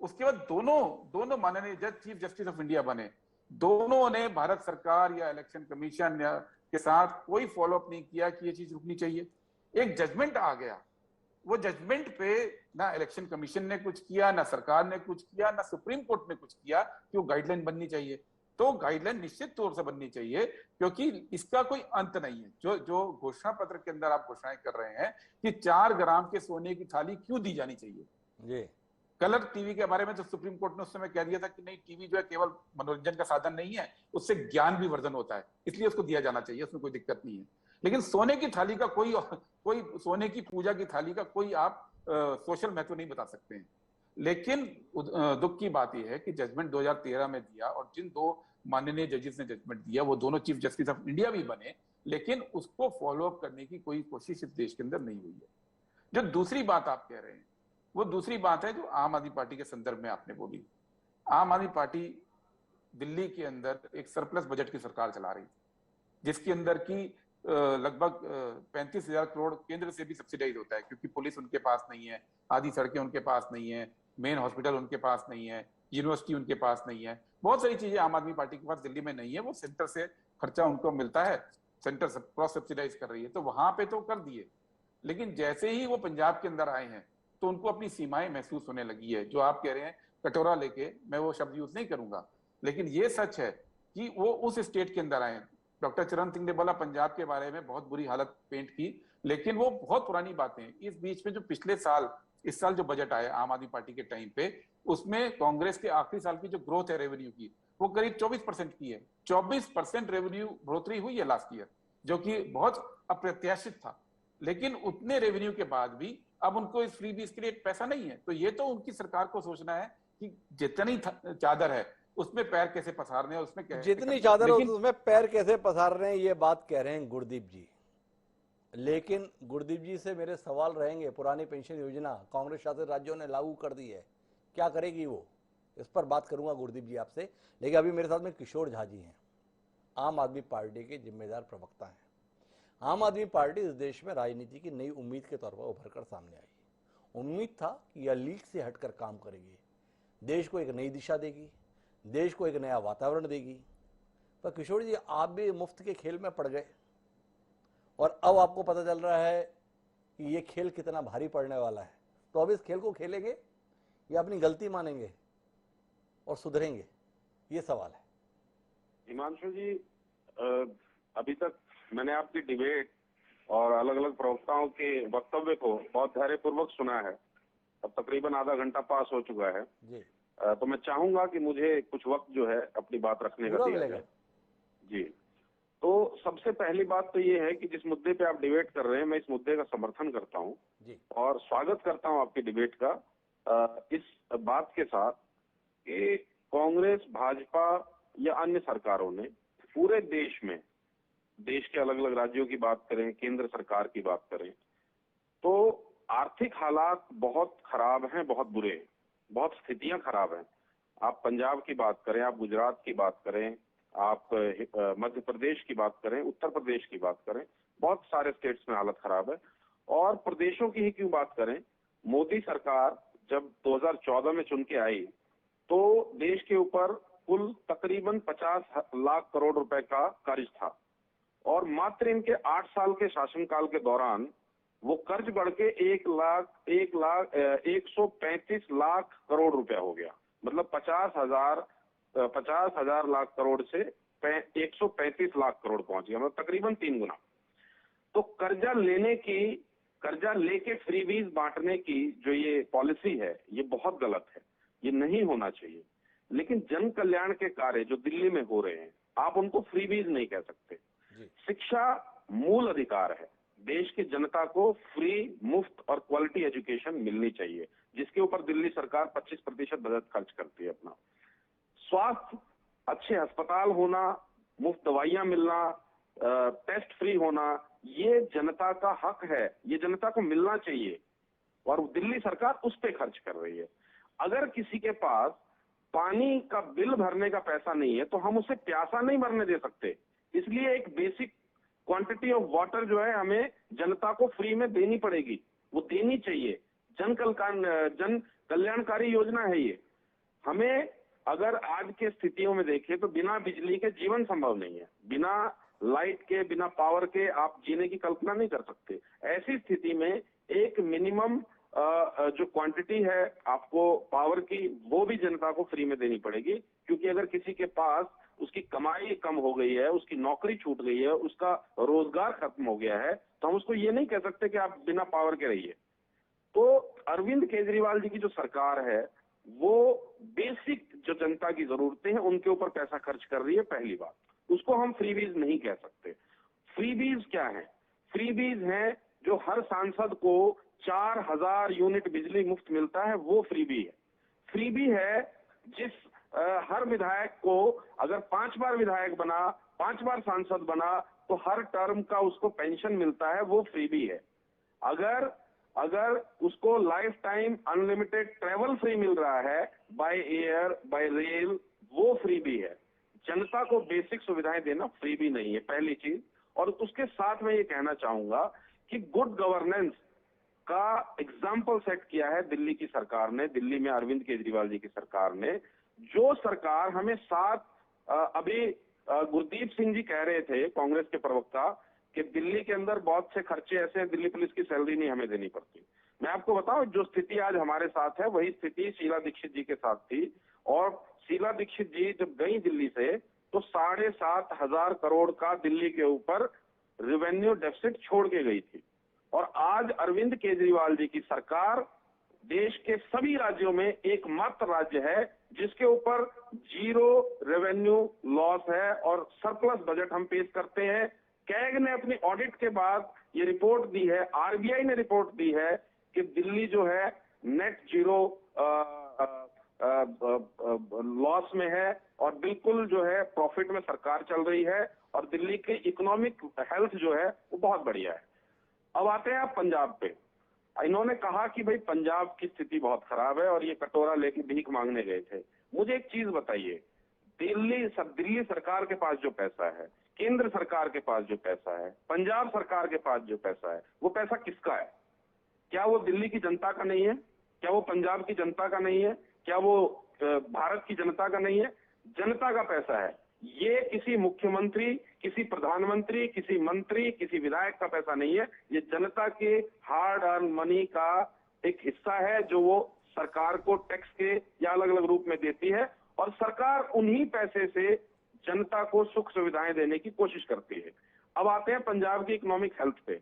उसके बाद दोनों माननीय जज चीफ जस्टिस ऑफ इंडिया बने। दोनों ने भारत सरकार या इलेक्शन कमीशन या के साथ कोई फॉलोअप नहीं किया कि ये चीज रुकनी चाहिए। एक जजमेंट आ गया, वो जजमेंट पे ना इलेक्शन कमीशन ने कुछ किया, ना सरकार ने कुछ किया, ना सुप्रीम कोर्ट ने कुछ किया कि वो गाइडलाइन बननी चाहिए। तो गाइडलाइन निश्चित तौर से बननी चाहिए, क्योंकि इसका कोई अंत नहीं है। जो घोषणा पत्र के अंदर आप घोषणाएं कर रहे हैं कि 4 ग्राम के सोने की थाली क्यों दी जानी चाहिए। कलर टीवी के बारे में तो सुप्रीम कोर्ट ने उस समय कह दिया था कि नहीं, टीवी जो है केवल मनोरंजन का साधन नहीं है, उससे ज्ञान भी वर्धन होता है, इसलिए उसको दिया जाना चाहिए, उसमें कोई दिक्कत नहीं है। लेकिन सोने की थाली का कोई सोने की पूजा की थाली का कोई आप सोशल महत्व नहीं बता सकते हैं। लेकिन दुख की बात यह है कि जजमेंट 2013 में दिया, और जिन 2 माननीय जजेस ने जजमेंट दिया वो दोनों चीफ जस्टिस ऑफ इंडिया भी बने, लेकिन उसको फॉलोअप करने की कोई कोशिश इस देश के अंदर नहीं हुई है। जो दूसरी बात आप कह रहे हैं वो दूसरी बात है जो आम आदमी पार्टी के संदर्भ में आपने बोली। आम आदमी पार्टी दिल्ली के अंदर एक सरप्लस बजट की सरकार चला रही थी, जिसके अंदर की लगभग 35,000 करोड़ केंद्र से भी सब्सिडाइज होता है, क्योंकि पुलिस उनके पास नहीं है, आधी सड़कें उनके पास नहीं है, मेन हॉस्पिटल उनके पास नहीं है, यूनिवर्सिटी उनके पास नहीं है, बहुत सारी चीजें आम आदमी पार्टी के पास दिल्ली में नहीं है। वो सेंटर से खर्चा उनको मिलता है, सेंटर क्रॉस सब्सिडाइज कर रही है, तो वहां पे तो कर दिए। लेकिन जैसे ही वो पंजाब के अंदर आए हैं तो उनको अपनी सीमाएं महसूस होने लगी है। जो आप कह रहे हैं कटोरा लेके, मैं वो शब्द यूज नहीं करूंगा, लेकिन ये सच है कि वो उस स्टेट के अंदर आए हैं। डॉक्टर चरण सिंह ने बोला पंजाब के बारे में बहुत बुरी हालत पेंट की, लेकिन वो बहुत पुरानी बातें हैं। इस बीच में जो पिछले साल, इस साल जो बजट आया आम आदमी पार्टी के टाइम पे, उसमें कांग्रेस के आखिरी साल की जो ग्रोथ है रेवेन्यू की, वो करीब 24% की है। 24% रेवेन्यू बढ़ोतरी हुई है लास्ट ईयर, जो कि बहुत अप्रत्याशित था। लेकिन उतने रेवेन्यू के बाद भी अब उनको इस फ्री बीज के लिए पैसा नहीं है। तो ये तो उनकी सरकार को सोचना है कि जितनी चादर है उसमें पैर कैसे पसारने हैं, उसमें कैसे, जितनी चादर हो उसमें पैर कैसे पसार रहे हैं, ये बात कह रहे हैं गुरदीप जी। लेकिन गुरदीप जी से मेरे सवाल रहेंगे, पुरानी पेंशन योजना कांग्रेस शासित राज्यों ने लागू कर दी है, क्या करेगी वो, इस पर बात करूंगा गुरदीप जी आपसे। लेकिन अभी मेरे साथ में किशोर झा जी हैं, आम आदमी पार्टी के जिम्मेदार प्रवक्ता हैं। आम आदमी पार्टी इस देश में राजनीति की नई उम्मीद के तौर पर उभर कर सामने आई। उम्मीद था कि यह लीक से हटकर काम करेगी, देश को एक नई दिशा देगी, देश को एक नया वातावरण देगी। पर किशोर जी, आप भी मुफ्त के खेल में पड़ गए, और अब आपको पता चल रहा है कि ये खेल कितना भारी पड़ने वाला है। तो अब इस खेल को खेलेंगे या अपनी गलती मानेंगे और सुधरेंगे, ये सवाल है। हिमांशु जी, अभी तक मैंने आपकी डिबेट और अलग अलग प्रवक्ताओं के वक्तव्य को बहुत धैर्यपूर्वक सुना है। अब तकरीबन आधा घंटा पास हो चुका है जी। तो मैं चाहूंगा कि मुझे कुछ वक्त जो है अपनी बात रखने का दिया जाए। जी, तो सबसे पहली बात तो ये है कि जिस मुद्दे पे आप डिबेट कर रहे हैं, मैं इस मुद्दे का समर्थन करता हूँ और स्वागत करता हूँ आपकी डिबेट का, इस बात के साथ कि कांग्रेस, भाजपा या अन्य सरकारों ने पूरे देश में, देश के अलग अलग राज्यों की बात करें, केंद्र सरकार की बात करें, तो आर्थिक हालात बहुत खराब हैं, बहुत बुरे हैं, बहुत स्थितियां खराब हैं। आप पंजाब की बात करें, आप गुजरात की बात करें, आप मध्य प्रदेश की बात करें, उत्तर प्रदेश की बात करें, बहुत सारे स्टेट्स में हालत खराब है। और प्रदेशों की ही क्यों बात करें, मोदी सरकार जब 2014 में चुन के आई तो देश के ऊपर कुल तकरीबन 50 लाख करोड़ रुपए का कर्ज था, और मात्र इनके 8 साल के शासनकाल के दौरान वो कर्ज बढ़ के 135 लाख करोड़ रुपया हो गया। मतलब 50,000 लाख करोड़ से 135 लाख करोड़ पहुंच गया, मतलब तकरीबन 3 गुना। तो कर्जा लेके फ्रीबीज बांटने की जो ये पॉलिसी है ये बहुत गलत है, ये नहीं होना चाहिए। लेकिन जन कल्याण के कार्य जो दिल्ली में हो रहे हैं आप उनको फ्रीबीज नहीं कह सकते। शिक्षा मूल अधिकार है, देश की जनता को फ्री, मुफ्त और क्वालिटी एजुकेशन मिलनी चाहिए, जिसके ऊपर दिल्ली सरकार 25% बजट खर्च करती है अपना। स्वास्थ्य, अच्छे अस्पताल होना, मुफ्त दवाइयां मिलना, टेस्ट फ्री होना, ये जनता का हक है, ये जनता को मिलना चाहिए और दिल्ली सरकार उस पे खर्च कर रही है। अगर किसी के पास पानी का बिल भरने का पैसा नहीं है तो हम उसे प्यासा नहीं मरने दे सकते। इसलिए एक बेसिक क्वांटिटी ऑफ वाटर जो है हमें जनता को फ्री में देनी पड़ेगी, वो देनी चाहिए। जन कल्याणकारी योजना है ये। हमें अगर आज के स्थितियों में देखें तो बिना बिजली के जीवन संभव नहीं है, बिना लाइट के, बिना पावर के आप जीने की कल्पना नहीं कर सकते। ऐसी स्थिति में एक मिनिमम जो क्वांटिटी है आपको पावर की, वो भी जनता को फ्री में देनी पड़ेगी। क्योंकि अगर किसी के पास उसकी कमाई कम हो गई है, उसकी नौकरी छूट गई है, उसका रोजगार खत्म हो गया है, तो हम उसको ये नहीं कह सकते कि आप बिना पावर के रहिए। तो अरविंद केजरीवाल जी की जो सरकार है वो बेसिक जो जनता की जरूरतें हैं उनके ऊपर पैसा खर्च कर रही है, पहली बात। उसको हम फ्रीबीज नहीं कह सकते। फ्रीबीज क्या है? फ्रीबीज है जो हर सांसद को 4000 यूनिट बिजली मुफ्त मिलता है, वो फ्रीबी है। फ्रीबी है जिस हर विधायक को अगर 5 बार विधायक बना, 5 बार सांसद बना तो हर टर्म का उसको पेंशन मिलता है, वो फ्रीबी है। अगर उसको lifetime unlimited travel free मिल रहा है बाय एयर, बाय रेल, वो फ्रीबी है। जनता को बेसिक सुविधाएं देना फ्रीबी नहीं है, पहली चीज। और उसके साथ मैं ये कहना चाहूंगा कि गुड गवर्नेंस का एग्जाम्पल सेट किया है दिल्ली की सरकार ने, दिल्ली में अरविंद केजरीवाल जी की सरकार ने। जो सरकार हमें अभी गुरदीप सिंह जी कह रहे थे, कांग्रेस के प्रवक्ता, कि दिल्ली के अंदर बहुत से खर्चे ऐसे हैं, दिल्ली पुलिस की सैलरी नहीं हमें देनी पड़ती। मैं आपको बताऊं, जो स्थिति आज हमारे साथ है वही स्थिति शीला दीक्षित जी के साथ थी। और शीला दीक्षित जी जब गई दिल्ली से तो 7,500 करोड़ का दिल्ली के ऊपर रेवेन्यू डेफिसिट छोड़ के गई थी। और आज अरविंद केजरीवाल जी की सरकार देश के सभी राज्यों में एकमात्र राज्य है जिसके ऊपर 0 रेवेन्यू लॉस है और सरप्लस बजट हम पेश करते हैं। कैग ने अपनी ऑडिट के बाद ये रिपोर्ट दी है, आरबीआई ने रिपोर्ट दी है कि दिल्ली जो है नेट 0 लॉस में है और बिल्कुल जो है प्रॉफिट में सरकार चल रही है और दिल्ली की इकोनॉमिक हेल्थ जो है वो बहुत बढ़िया है। अब आते हैं आप पंजाब पे। इन्होंने कहा कि भाई पंजाब की स्थिति बहुत खराब है और ये कटोरा लेके भीख मांगने गए थे। मुझे एक चीज बताइए, दिल्ली सरकार के पास जो पैसा है, केंद्र सरकार के पास जो पैसा है, पंजाब सरकार के पास जो पैसा है, वो पैसा किसका है? क्या वो दिल्ली की जनता का नहीं है? क्या वो पंजाब की जनता का नहीं है? क्या वो भारत की जनता का नहीं है? जनता का पैसा है। ये किसी मुख्यमंत्री, किसी प्रधानमंत्री, किसी मंत्री, किसी विधायक का पैसा नहीं है। ये जनता के हार्ड अर्न मनी का एक हिस्सा है जो वो सरकार को टैक्स के या अलग अलग रूप में देती है और सरकार उन्हीं पैसे से जनता को सुख सुविधाएं देने की कोशिश करती है। अब आते हैं पंजाब की इकोनॉमिक हेल्थ पे।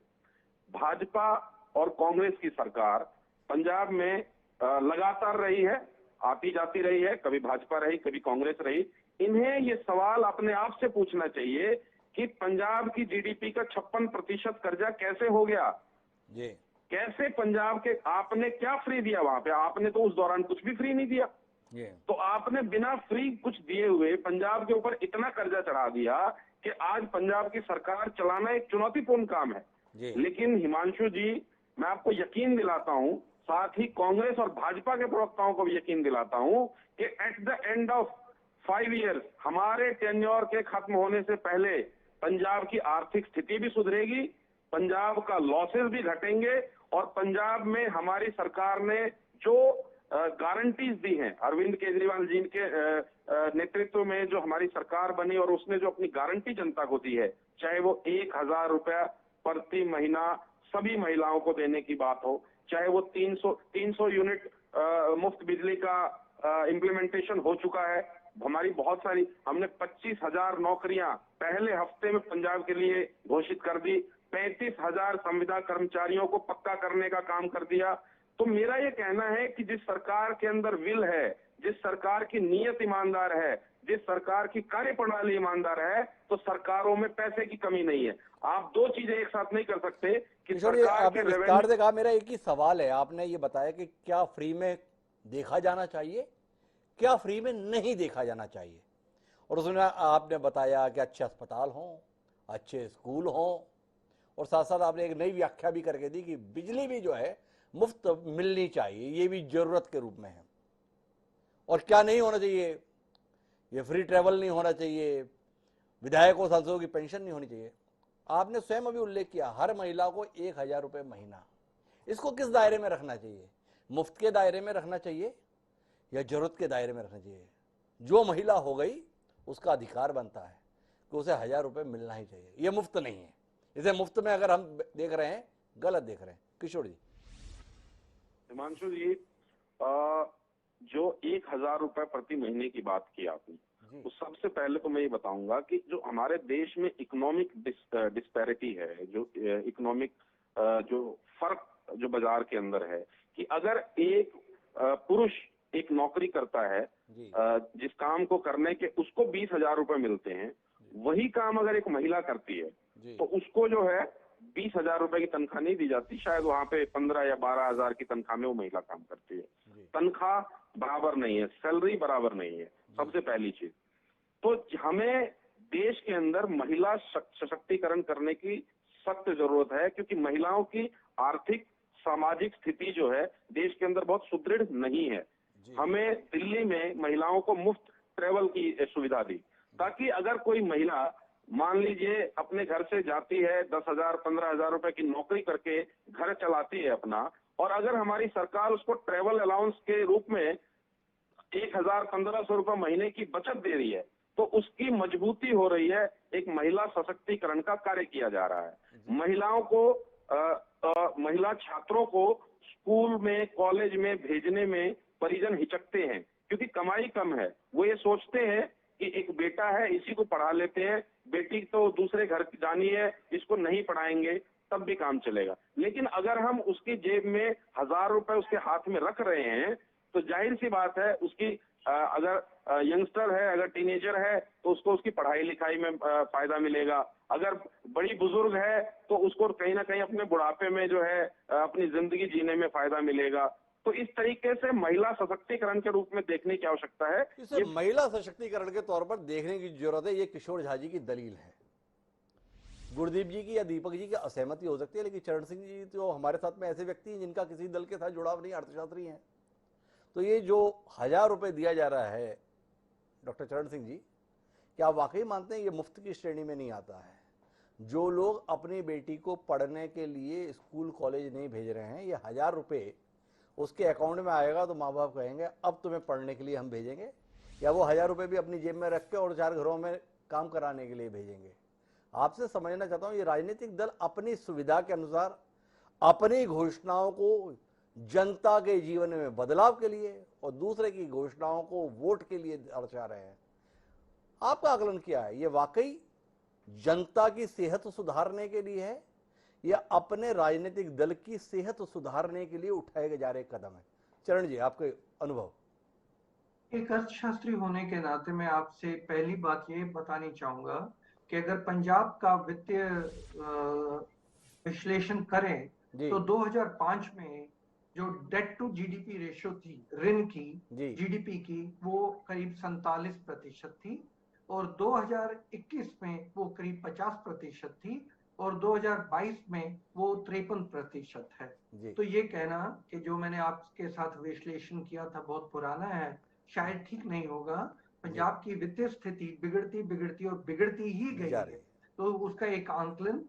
भाजपा और कांग्रेस की सरकार पंजाब में लगातार रही है, आती जाती रही है, कभी भाजपा रही, कभी कांग्रेस रही। इन्हें ये सवाल अपने आप से पूछना चाहिए कि पंजाब की जीडीपी का 56% कर्जा कैसे हो गया? कैसे पंजाब के, आपने क्या फ्री दिया वहां पे? आपने तो उस दौरान कुछ भी फ्री नहीं दिया। तो आपने बिना फ्री कुछ दिए हुए पंजाब के ऊपर इतना कर्जा चढ़ा दिया कि आज पंजाब की सरकार चलाना एक चुनौतीपूर्ण काम है। लेकिन हिमांशु जी, मैं आपको यकीन दिलाता हूं, साथ ही कांग्रेस और भाजपा के प्रवक्ताओं को भी यकीन दिलाता हूं कि at the end of 5 years, हमारे टेन्योर के खत्म होने से पहले पंजाब की आर्थिक स्थिति भी सुधरेगी, पंजाब का लॉसेस भी घटेंगे और पंजाब में हमारी सरकार ने जो गारंटीज दी हैं, अरविंद केजरीवाल जी के नेतृत्व में जो हमारी सरकार बनी और उसने जो अपनी गारंटी जनता को दी है, चाहे वो 1,000 रुपया प्रति महीना सभी महिलाओं को देने की बात हो, चाहे वो 300 यूनिट मुफ्त बिजली का इम्प्लीमेंटेशन हो चुका है। हमारी बहुत सारी, हमने 25,000 नौकरियां पहले हफ्ते में पंजाब के लिए घोषित कर दी, 35,000 संविदा कर्मचारियों को पक्का करने का काम कर दिया। तो मेरा ये कहना है कि जिस सरकार के अंदर विल है, जिस सरकार की नीयत ईमानदार है, जिस सरकार की कार्यप्रणाली ईमानदार है, तो सरकारों में पैसे की कमी नहीं है। आप दो चीजें एक साथ नहीं कर सकते कि सरकार आपने के विस्तार से कहा। मेरा एक ही सवाल है, आपने ये बताया कि क्या फ्री में देखा जाना चाहिए, क्या फ्री में नहीं देखा जाना चाहिए, और उसमें आपने बताया कि अच्छे अस्पताल हों, अच्छे स्कूल हों, और साथ साथ आपने एक नई व्याख्या भी करके दी कि बिजली भी जो है मुफ्त मिलनी चाहिए, ये भी जरूरत के रूप में है। और क्या नहीं होना चाहिए, ये फ्री ट्रेवल नहीं होना चाहिए, विधायकों सांसदों की पेंशन नहीं होनी चाहिए। आपने स्वयं अभी उल्लेख किया हर महिला को 1,000 रुपये महीना, इसको किस दायरे में रखना चाहिए? मुफ्त के दायरे में रखना चाहिए या जरूरत के दायरे में रखना चाहिए? जो महिला हो गई उसका अधिकार बनता है कि उसे 1,000 रुपये मिलना ही चाहिए, ये मुफ्त नहीं है। इसे मुफ्त में अगर हम देख रहे हैं, गलत देख रहे हैं। किशोर जी। हिमांशु जी, जो 1,000 रुपए प्रति महीने की बात की आपने, तो सबसे पहले तो मैं ये बताऊंगा कि जो हमारे देश में इकोनॉमिक डिस्पैरिटी है, जो इकोनॉमिक जो फर्क जो बाजार के अंदर है, कि अगर एक पुरुष एक नौकरी करता है, जिस काम को करने के उसको 20,000 रुपए मिलते हैं, वही काम अगर एक महिला करती है तो उसको जो है 20,000 रुपए की तनख्वाह नहीं दी जाती, शायद वहां पे 15 या 12,000 की तनख्वाह में वो महिला काम करती है। तनख्वाह बराबर नहीं है, सैलरी बराबर नहीं है, सबसे पहली चीज। तो हमें देश के अंदर महिला सशक्तिकरण करने की सख्त जरूरत है, क्योंकि महिलाओं की आर्थिक सामाजिक स्थिति जो है देश के अंदर बहुत सुदृढ़ नहीं है। हमें दिल्ली में महिलाओं को मुफ्त ट्रेवल की सुविधा दी, ताकि अगर कोई महिला मान लीजिए अपने घर से जाती है 10,000 15,000 रुपए की नौकरी करके घर चलाती है अपना, और अगर हमारी सरकार उसको ट्रेवल अलाउंस के रूप में 1,000-1,500 रुपए महीने की बचत दे रही है, तो उसकी मजबूती हो रही है, एक महिला सशक्तिकरण का कार्य किया जा रहा है। महिलाओं को महिला छात्रों को स्कूल में कॉलेज में भेजने में परिजन हिचकते हैं, क्योंकि कमाई कम है। वो ये सोचते हैं कि एक बेटा है, इसी को पढ़ा लेते हैं, बेटी तो दूसरे घर जानी है, इसको नहीं पढ़ाएंगे तब भी काम चलेगा। लेकिन अगर हम उसकी जेब में 1,000 रुपए उसके हाथ में रख रहे हैं, तो जाहिर सी बात है उसकी अगर यंगस्टर है, अगर टीनेजर है, तो उसको उसकी पढ़ाई लिखाई में फायदा मिलेगा। अगर बड़ी बुजुर्ग है तो उसको कहीं ना कहीं अपने बुढ़ापे में जो है अपनी जिंदगी जीने में फायदा मिलेगा। तो इस तरीके से महिला सशक्तिकरण के रूप में देखने की आवश्यकता है। इसे महिला सशक्तिकरण के तौर पर देखने की जरूरत है। ये किशोर झा जी की दलील है। गुरदीप जी की या दीपक जी की असहमति हो सकती है, लेकिन चरण सिंह जी तो हमारे साथ में ऐसे व्यक्ति हैं जिनका किसी दल के साथ जुड़ाव नहीं, अर्थशास्त्री हैं। तो ये जो 1,000 रुपए दिया जा रहा है डॉक्टर चरण सिंह जी, क्या आप वाकई मानते हैं ये मुफ्त की श्रेणी में नहीं आता है? जो लोग अपनी बेटी को पढ़ने के लिए स्कूल कॉलेज नहीं भेज रहे हैं, ये 1,000 रुपए उसके अकाउंट में आएगा तो माँ बाप कहेंगे अब तुम्हें पढ़ने के लिए हम भेजेंगे, या वो 1,000 रुपए भी अपनी जेब में रख के और 4 घरों में काम कराने के लिए भेजेंगे? आपसे समझना चाहता हूं, ये राजनीतिक दल अपनी सुविधा के अनुसार अपनी घोषणाओं को जनता के जीवन में बदलाव के लिए और दूसरे की घोषणाओं को वोट के लिए दर्शा रहे हैं। आपका आकलन क्या है? ये वाकई जनता की सेहत सुधारने के लिए है या अपने राजनीतिक दल की सेहत सुधारने के लिए उठाए जा रहे कदम है? चरण जी, आपके अनुभव। एक अर्थशास्त्री होने के नाते मैं आपसे पहली बात ये बतानी चाहूंगा कि अगर पंजाब का वित्तीय विश्लेषण करें तो 2005 में जो डेट टू जीडीपी रेशियो थी, ऋण की जीडीपी की, वो करीब 47% थी, और 2021 में वो करीब 50% थी, और 2022 में वो 53% है। तो ये कहना कि जो मैंने आपके साथ विश्लेषण किया था बहुत पुराना है, शायद ठीक नहीं होगा। पंजाब की वित्तीय स्थिति बिगड़ती बिगड़ती और बिगड़ती ही गई है। तो उसका एक आंकलन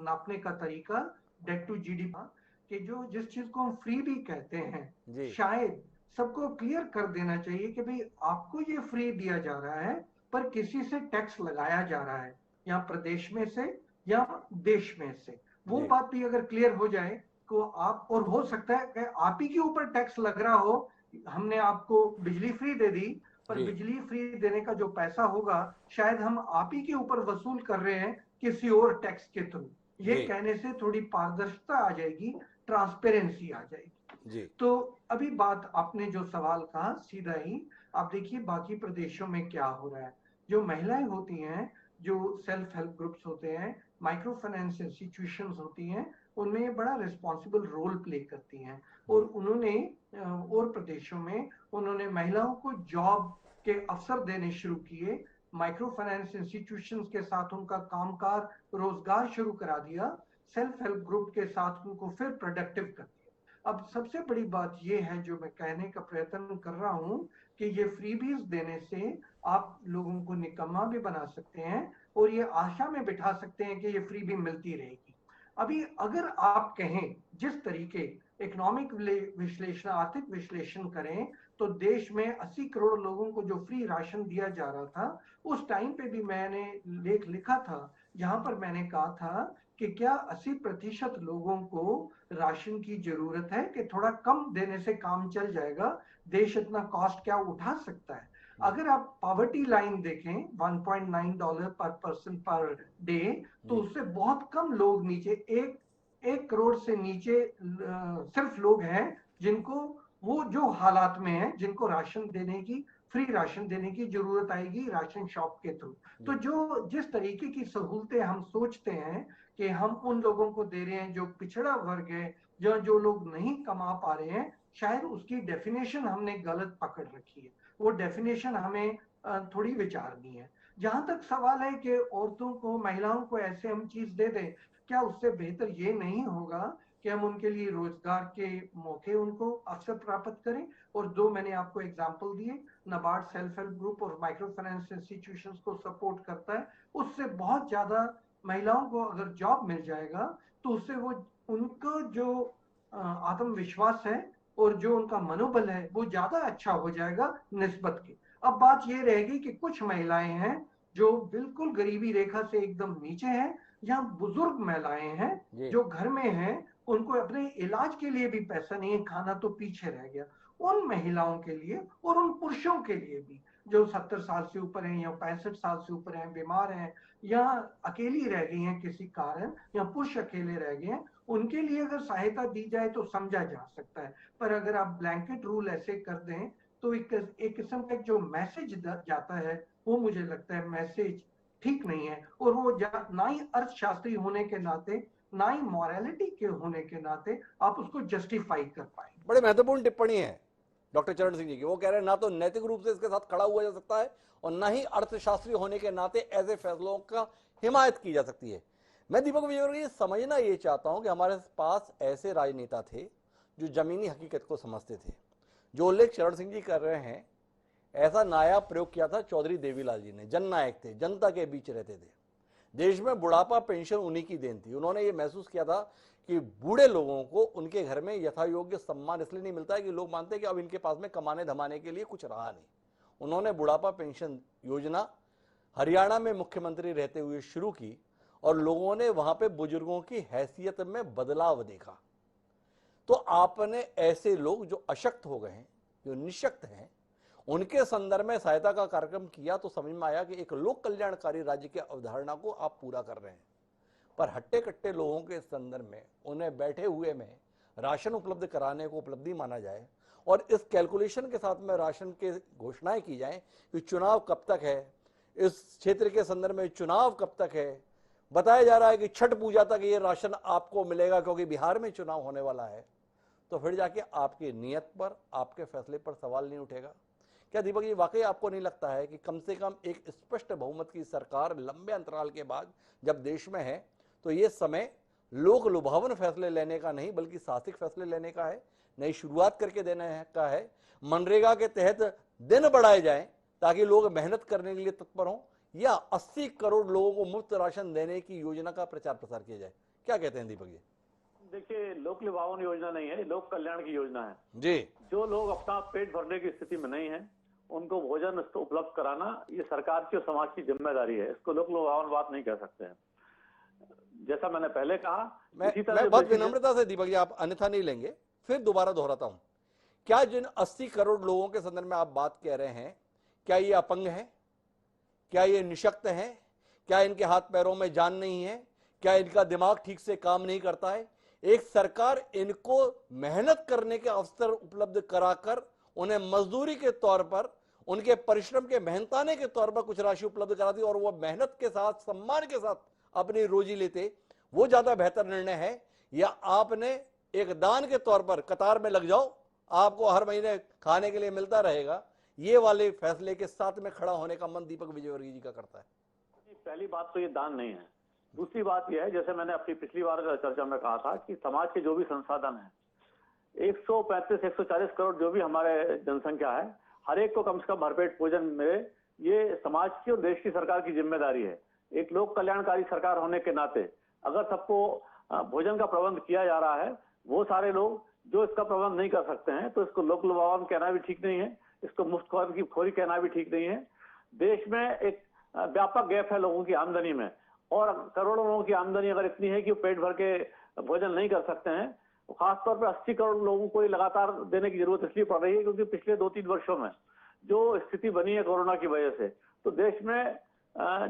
नापने का तरीका डेट टू जीडीपी कि जो जिस चीज को हम फ्री भी कहते हैं, शायद सबको क्लियर कर देना चाहिए कि भाई आपको ये फ्री दिया जा रहा है पर किसी से टैक्स लगाया जा रहा है, या प्रदेश में से या देश में से। वो बात भी अगर क्लियर हो जाए तो आप, और हो सकता है कि आप ही के ऊपर टैक्स लग रहा हो, हमने आपको बिजली फ्री दे दी पर बिजली फ्री देने का जो पैसा होगा शायद हम आप ही के ऊपर वसूल कर रहे हैं किसी और टैक्स के थ्रू। ये कहने से थोड़ी पारदर्शिता आ जाएगी, ट्रांसपेरेंसी आ जाएगी। तो अभी बात आपने जो सवाल कहा सीधा ही, आप देखिए बाकी प्रदेशों में क्या हो रहा है। जो महिलाएं होती हैं, जो सेल्फ हेल्प ग्रुप्स होते हैं, माइक्रो फाइनेंस इंस्टीट्यूशंस होती हैं, उनमें बड़ा रिस्पॉन्सिबल रोल प्ले करती हैं। और उन्होंने और प्रदेशों में उन्होंने महिलाओं को जॉब के अवसर देने शुरू किए, माइक्रो फाइनेंस इंस्टीट्यूशंस के साथ उनका कामकाज रोजगार शुरू करा दिया, सेल्फ हेल्प ग्रुप के साथ उनको फिर प्रोडक्टिव कर दिया। अब सबसे बड़ी बात यह है जो मैं कहने का प्रयत्न कर रहा हूं कि ये फ्रीबीज देने से आप लोगों को निकम्मा भी बना सकते हैं और ये आशा में बिठा सकते हैं कि ये फ्री भी मिलती रहेगी। अभी अगर आप कहें जिस तरीके इकोनॉमिक विश्लेषण, आर्थिक विश्लेषण करें तो देश में 80 करोड़ लोगों को जो फ्री राशन दिया जा रहा था, उस टाइम पे भी मैंने लेख लिखा था जहां पर मैंने कहा था कि क्या 80% लोगों को राशन की जरूरत है कि थोड़ा कम देने से काम चल जाएगा, देश इतना कॉस्ट क्या उठा सकता है। अगर आप पॉवर्टी लाइन देखें $1.9 पर पर्सन पर डे, तो उससे बहुत कम लोग नीचे, एक करोड़ से नीचे सिर्फ लोग हैं जिनको वो जो हालात में हैं, जिनको राशन देने की, फ्री राशन देने की जरूरत आएगी राशन शॉप के थ्रू। तो जो जिस तरीके की सहूलतें हम सोचते हैं कि हम उन लोगों को दे रहे हैं जो पिछड़ा वर्ग है, जो लोग नहीं कमा पा रहे हैं, शायद उसकी डेफिनेशन हमने गलत पकड़ रखी है। वो डेफिनेशन हमें थोड़ी विचारनी है। जहां तक सवाल है कि औरतों को, महिलाओं को ऐसे हम चीज दे दें, क्या उससे बेहतर ये नहीं होगा कि हम उनके लिए रोजगार के मौके, उनको अवसर प्राप्त करें। और दो मैंने आपको एग्जांपल दिए, नाबार्ड सेल्फ हेल्प ग्रुप और माइक्रो फाइनेंस इंस्टीट्यूशंस को सपोर्ट करता है, उससे बहुत ज्यादा महिलाओं को अगर जॉब मिल जाएगा तो उससे वो उनको जो आत्मविश्वास है और जो उनका मनोबल है वो ज्यादा अच्छा हो जाएगा निस्बत के। अब बात ये रहेगी कि कुछ महिलाएं हैं जो बिल्कुल गरीबी रेखा से एकदम नीचे हैं, या बुजुर्ग महिलाएं हैं जो घर में हैं, उनको अपने इलाज के लिए भी पैसा नहीं है, खाना तो पीछे रह गया। उन महिलाओं के लिए और उन पुरुषों के लिए भी जो 70 साल से ऊपर हैं या 65 साल से ऊपर हैं, बीमार हैं या अकेली रह गई हैं किसी कारण, या पुरुष अकेले रह गए हैं, उनके लिए अगर सहायता दी जाए तो समझा जा सकता है। पर अगर आप ब्लैंकेट रूल ऐसे कर दें तो एक किस्म का जो मैसेज जाता है वो मुझे लगता है मैसेज ठीक नहीं है। और वो ना ही अर्थशास्त्री होने के नाते, ना ही मॉरलिटी के होने के नाते आप उसको जस्टिफाई कर पाए। बड़े महत्वपूर्ण टिप्पणी है डॉक्टर चरण सिंह जी की। वो कह रहे हैं ना तो नैतिक रूप से इसके साथ खड़ा हुआ जा सकता है और ना ही अर्थशास्त्री होने के नाते ऐसे फैसलों का हिमायत की जा सकती है। मैं दीपक विजयवर्गीय ये समझना ये चाहता हूं कि हमारे पास ऐसे राजनेता थे जो जमीनी हकीकत को समझते थे। जो उल्लेख चरण सिंह जी कर रहे हैं, ऐसा नायाब प्रयोग किया था चौधरी देवीलाल जी ने। जननायक थे, जनता के बीच रहते थे। देश में बुढ़ापा पेंशन उन्हीं की देन थी। उन्होंने ये महसूस किया था कि बूढ़े लोगों को उनके घर में यथा योग्य सम्मान इसलिए नहीं मिलता है कि लोग मानते हैं कि अब इनके पास में कमाने धमाने के लिए कुछ रहा नहीं। उन्होंने बुढ़ापा पेंशन योजना हरियाणा में मुख्यमंत्री रहते हुए शुरू की और लोगों ने वहां पे बुजुर्गों की हैसियत में बदलाव देखा। तो आपने ऐसे लोग जो अशक्त हो गए हैं, जो निशक्त हैं, उनके संदर्भ में सहायता का कार्यक्रम किया तो समझ में आया कि एक लोक कल्याणकारी राज्य की अवधारणा को आप पूरा कर रहे हैं। पर हट्टे कट्टे लोगों के संदर्भ में उन्हें बैठे हुए में राशन उपलब्ध कराने को उपलब्धि माना जाए और इस कैलकुलेशन के साथ में राशन के घोषणाएं की जाएं कि चुनाव कब तक है, इस क्षेत्र के संदर्भ में चुनाव कब तक है। बताया जा रहा है कि छठ पूजा तक ये राशन आपको मिलेगा क्योंकि बिहार में चुनाव होने वाला है। तो फिर जाके आपकी नीयत पर, आपके फैसले पर सवाल नहीं उठेगा? क्या दीपक जी वाकई आपको नहीं लगता है कि कम से कम एक स्पष्ट बहुमत की सरकार लंबे अंतराल के बाद जब देश में है तो ये समय लोक लुभावन फैसले लेने का नहीं बल्कि साहसिक फैसले लेने का है, नई शुरुआत करके देने का है। मनरेगा के तहत दिन बढ़ाए जाएं ताकि लोग मेहनत करने के लिए तत्पर हों, या 80 करोड़ लोगों को मुफ्त राशन देने की योजना का प्रचार प्रसार किया जाए? क्या कहते हैं दीपक जी? देखिए, लोक लुभावन योजना नहीं है, लोक कल्याण की योजना है जी। जो लोग अपना पेट भरने की स्थिति में नहीं है उनको भोजन उपलब्ध कराना ये सरकार की और समाज की जिम्मेदारी है। इसको लोक लुभावन बात नहीं कह सकते हैं। जैसा मैंने पहले कहा, मैं बहुत विनम्रता से दीपक जी, आप अन्यथा नहीं लेंगे, फिर दोबारा दोहराता हूं, क्या जिन 80 करोड़ लोगों के संदर्भ में आप बात कह रहे हैं, क्या ये अपंग हैं? क्या ये निशक्त हैं? क्या इनके हाथ पैरों में जान नहीं है? क्या इनका दिमाग ठीक से काम नहीं करता है? एक सरकार इनको मेहनत करने के अवसर उपलब्ध कराकर उन्हें मजदूरी के तौर पर, उनके परिश्रम के मेहनताने के तौर पर कुछ राशि उपलब्ध कराती और वो मेहनत के साथ, सम्मान के साथ अपनी रोजी लेते, वो ज्यादा बेहतर निर्णय है? या आपने एक दान के तौर पर कतार में लग जाओ, आपको हर महीने खाने के लिए मिलता रहेगा, ये वाले फैसले के साथ में खड़ा होने का मन दीपक विजयवर्गीय जी का करता है? पहली बात तो ये दान नहीं है। दूसरी बात यह है, जैसे मैंने अपनी पिछली बार चर्चा में कहा था कि समाज के जो भी संसाधन है, 135-140 करोड़ जो भी हमारे जनसंख्या है, हर एक को कम से कम भरपेट भोजन मिले, ये समाज की और देश की सरकार की जिम्मेदारी है। एक लोक कल्याणकारी सरकार होने के नाते अगर सबको भोजन का प्रबंध किया जा रहा है, वो सारे लोग जो इसका प्रबंध नहीं कर सकते हैं, तो इसको लोक लुभावन कहना भी ठीक नहीं है, इसको मुफ्त की खोरी कहना भी ठीक नहीं है। देश में एक व्यापक गैप है लोगों की आमदनी में, और करोड़ों लोगों की आमदनी अगर इतनी है कि वो पेट भर के भोजन नहीं कर सकते हैं, तो खासतौर पर 80 करोड़ लोगों को लगातार देने की जरूरत इसलिए पड़ रही है क्योंकि पिछले 2-3 वर्षों में जो स्थिति बनी है कोरोना की वजह से, तो देश में